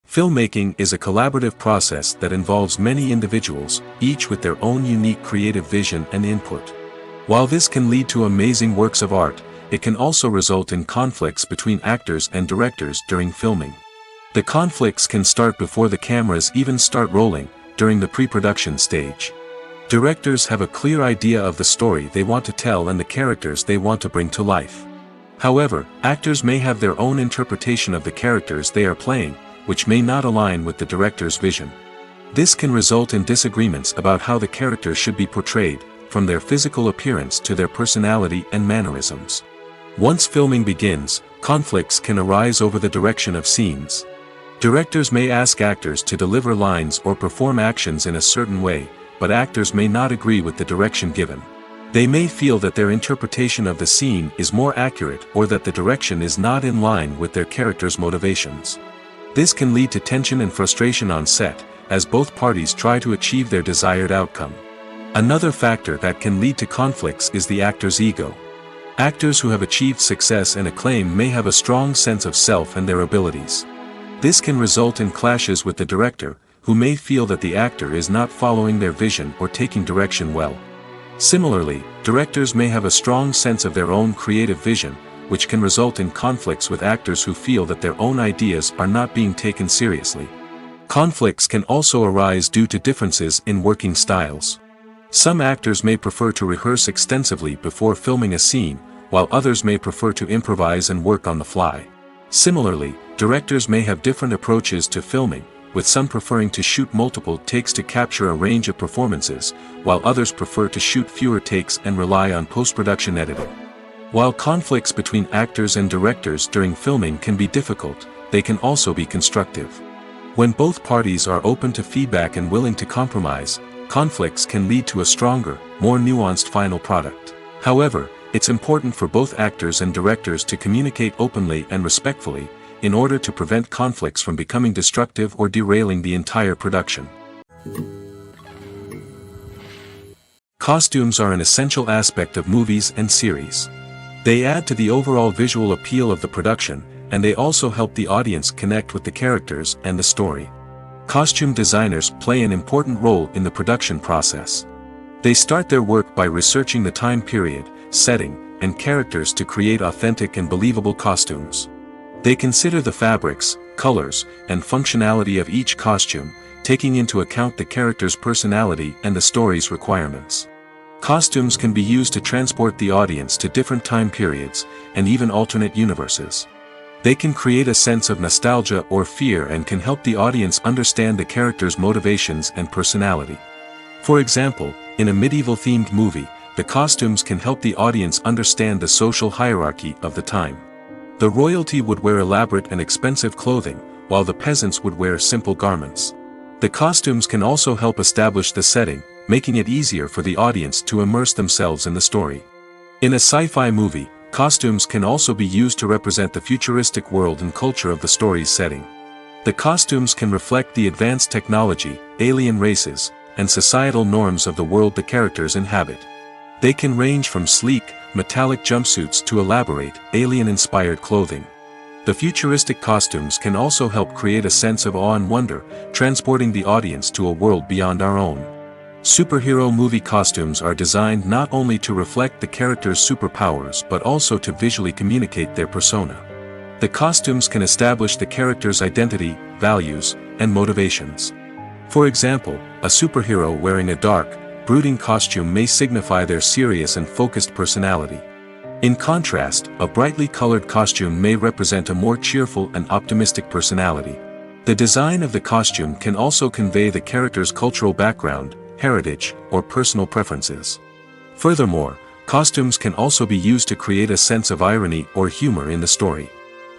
A: Filmmaking is a collaborative process that involves many individuals, each with their own unique creative vision and input. While this can lead to amazing works of art, it can also result in conflicts between actors and directors during filming. The conflicts can start before the cameras even start rolling, during the pre-production stage. Directors have a clear idea of the story they want to tell and the characters they want to bring to life. However, actors may have their own interpretation of the characters they are playing, which may not align with the director's vision. This can result in disagreements about how the characters should be portrayed, from their physical appearance to their personality and mannerisms. Once filming begins, conflicts can arise over the direction of scenes. Directors may ask actors to deliver lines or perform actions in a certain way, but actors may not agree with the direction given. They may feel that their interpretation of the scene is more accurate or that the direction is not in line with their character's motivations. This can lead to tension and frustration on set, as both parties try to achieve their desired outcome. Another factor that can lead to conflicts is the actor's ego. Actors who have achieved success and acclaim may have a strong sense of self and their abilities. This can result in clashes with the director, who may feel that the actor is not following their vision or taking direction well. Similarly, directors may have a strong sense of their own creative vision, which can result in conflicts with actors who feel that their own ideas are not being taken seriously. Conflicts can also arise due to differences in working styles. Some actors may prefer to rehearse extensively before filming a scene, while others may prefer to improvise and work on the fly. Similarly, directors may have different approaches to filming, with some preferring to shoot multiple takes to capture a range of performances, while others prefer to shoot fewer takes and rely on post-production editing. While conflicts between actors and directors during filming can be difficult, they can also be constructive. When both parties are open to feedback and willing to compromise, conflicts can lead to a stronger, more nuanced final product. However, it's important for both actors and directors to communicate openly and respectfully, in order to prevent conflicts from becoming destructive or derailing the entire production. Costumes are an essential aspect of movies and series. They add to the overall visual appeal of the production, and they also help the audience connect with the characters and the story. Costume designers play an important role in the production process. They start their work by researching the time period, setting, and characters to create authentic and believable costumes. They consider the fabrics, colors, and functionality of each costume, taking into account the character's personality and the story's requirements. Costumes can be used to transport the audience to different time periods, and even alternate universes. They can create a sense of nostalgia or fear and can help the audience understand the character's motivations and personality. For example, in a medieval-themed movie, the costumes can help the audience understand the social hierarchy of the time. The royalty would wear elaborate and expensive clothing, while the peasants would wear simple garments. The costumes can also help establish the setting, making it easier for the audience to immerse themselves in the story. In a sci-fi movie, Costumes can also be used to represent the futuristic world and culture of the story's setting. The costumes can reflect the advanced technology, alien races, and societal norms of the world the characters inhabit. They can range from sleek, metallic jumpsuits to elaborate, alien-inspired clothing. The futuristic costumes can also help create a sense of awe and wonder, transporting the audience to a world beyond our own. Superhero movie costumes are designed not only to reflect the character's superpowers but also to visually communicate their persona. The costumes can establish the character's identity, values, and motivations. For example, a superhero wearing a dark, brooding costume may signify their serious and focused personality. In contrast, a brightly colored costume may represent a more cheerful and optimistic personality. The design of the costume can also convey the character's cultural background, heritage, or personal preferences. Furthermore, costumes can also be used to create a sense of irony or humor in the story.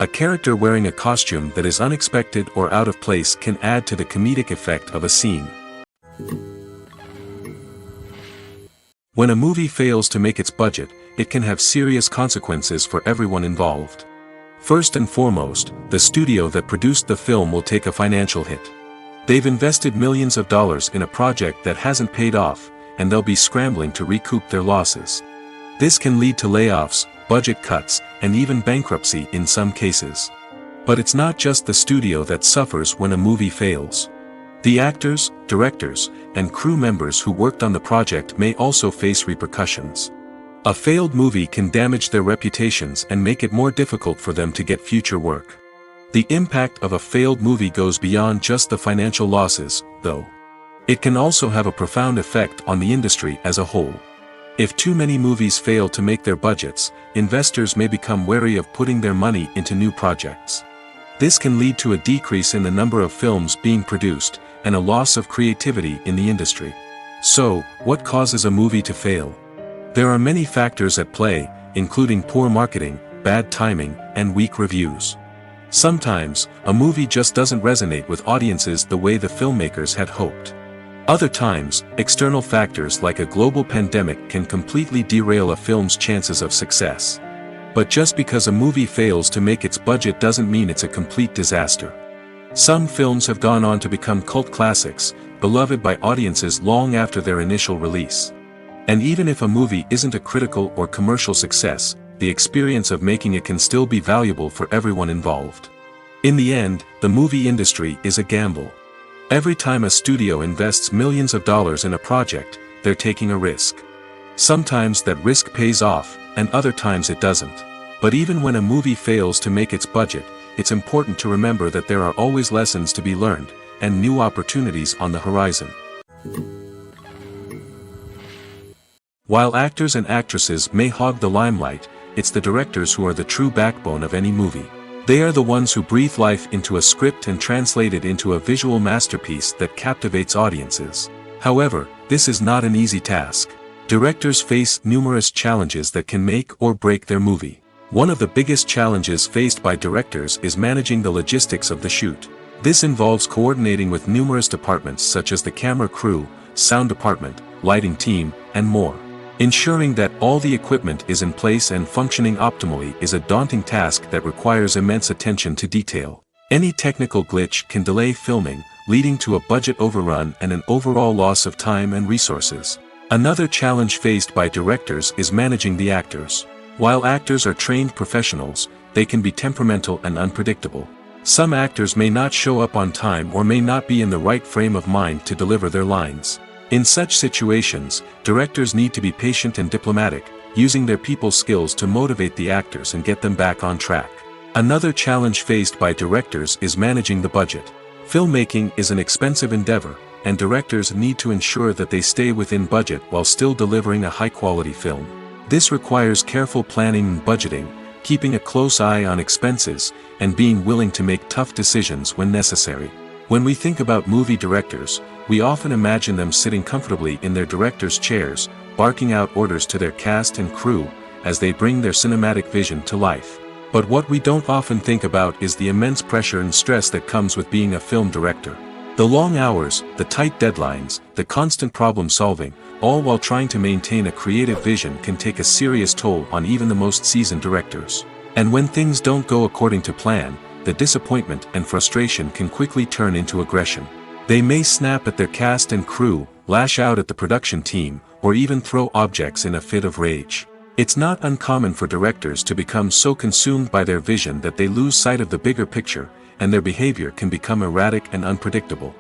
A: A character wearing a costume that is unexpected or out of place can add to the comedic effect of a scene. When a movie fails to make its budget, it can have serious consequences for everyone involved. First and foremost, the studio that produced the film will take a financial hit. They've invested millions of dollars in a project that hasn't paid off, and they'll be scrambling to recoup their losses. This can lead to layoffs, budget cuts, and even bankruptcy in some cases. But it's not just the studio that suffers when a movie fails. The actors, directors, and crew members who worked on the project may also face repercussions. A failed movie can damage their reputations and make it more difficult for them to get future work. The impact of a failed movie goes beyond just the financial losses, though. It can also have a profound effect on the industry as a whole. If too many movies fail to make their budgets, investors may become wary of putting their money into new projects. This can lead to a decrease in the number of films being produced, and a loss of creativity in the industry. So, what causes a movie to fail? There are many factors at play, including poor marketing, bad timing, and weak reviews. Sometimes, a movie just doesn't resonate with audiences the way the filmmakers had hoped. Other times, external factors like a global pandemic can completely derail a film's chances of success. But just because a movie fails to make its budget doesn't mean it's a complete disaster. Some films have gone on to become cult classics, beloved by audiences long after their initial release. And even if a movie isn't a critical or commercial success, the experience of making it can still be valuable for everyone involved. In the end, the movie industry is a gamble. Every time a studio invests millions of dollars in a project, they're taking a risk. Sometimes that risk pays off, and other times it doesn't. But even when a movie fails to make its budget, it's important to remember that there are always lessons to be learned, and new opportunities on the horizon. While actors and actresses may hog the limelight, it's the directors who are the true backbone of any movie. They are the ones who breathe life into a script and translate it into a visual masterpiece that captivates audiences. However, this is not an easy task. Directors face numerous challenges that can make or break their movie. One of the biggest challenges faced by directors is managing the logistics of the shoot. This involves coordinating with numerous departments such as the camera crew, sound department, lighting team, and more. Ensuring that all the equipment is in place and functioning optimally is a daunting task that requires immense attention to detail. Any technical glitch can delay filming, leading to a budget overrun and an overall loss of time and resources. Another challenge faced by directors is managing the actors. While actors are trained professionals, they can be temperamental and unpredictable. Some actors may not show up on time or may not be in the right frame of mind to deliver their lines. In such situations, directors need to be patient and diplomatic, using their people skills to motivate the actors and get them back on track. Another challenge faced by directors is managing the budget. Filmmaking is an expensive endeavor, and directors need to ensure that they stay within budget while still delivering a high-quality film. This requires careful planning and budgeting, keeping a close eye on expenses, and being willing to make tough decisions when necessary. When we think about movie directors, we often imagine them sitting comfortably in their director's chairs, barking out orders to their cast and crew, as they bring their cinematic vision to life. But what we don't often think about is the immense pressure and stress that comes with being a film director. The long hours, the tight deadlines, the constant problem solving, all while trying to maintain a creative vision can take a serious toll on even the most seasoned directors. And when things don't go according to plan, the disappointment and frustration can quickly turn into aggression. They may snap at their cast and crew, lash out at the production team, or even throw objects in a fit of rage. It's not uncommon for directors to become so consumed by their vision that they lose sight of the bigger picture, and their behavior can become erratic and unpredictable.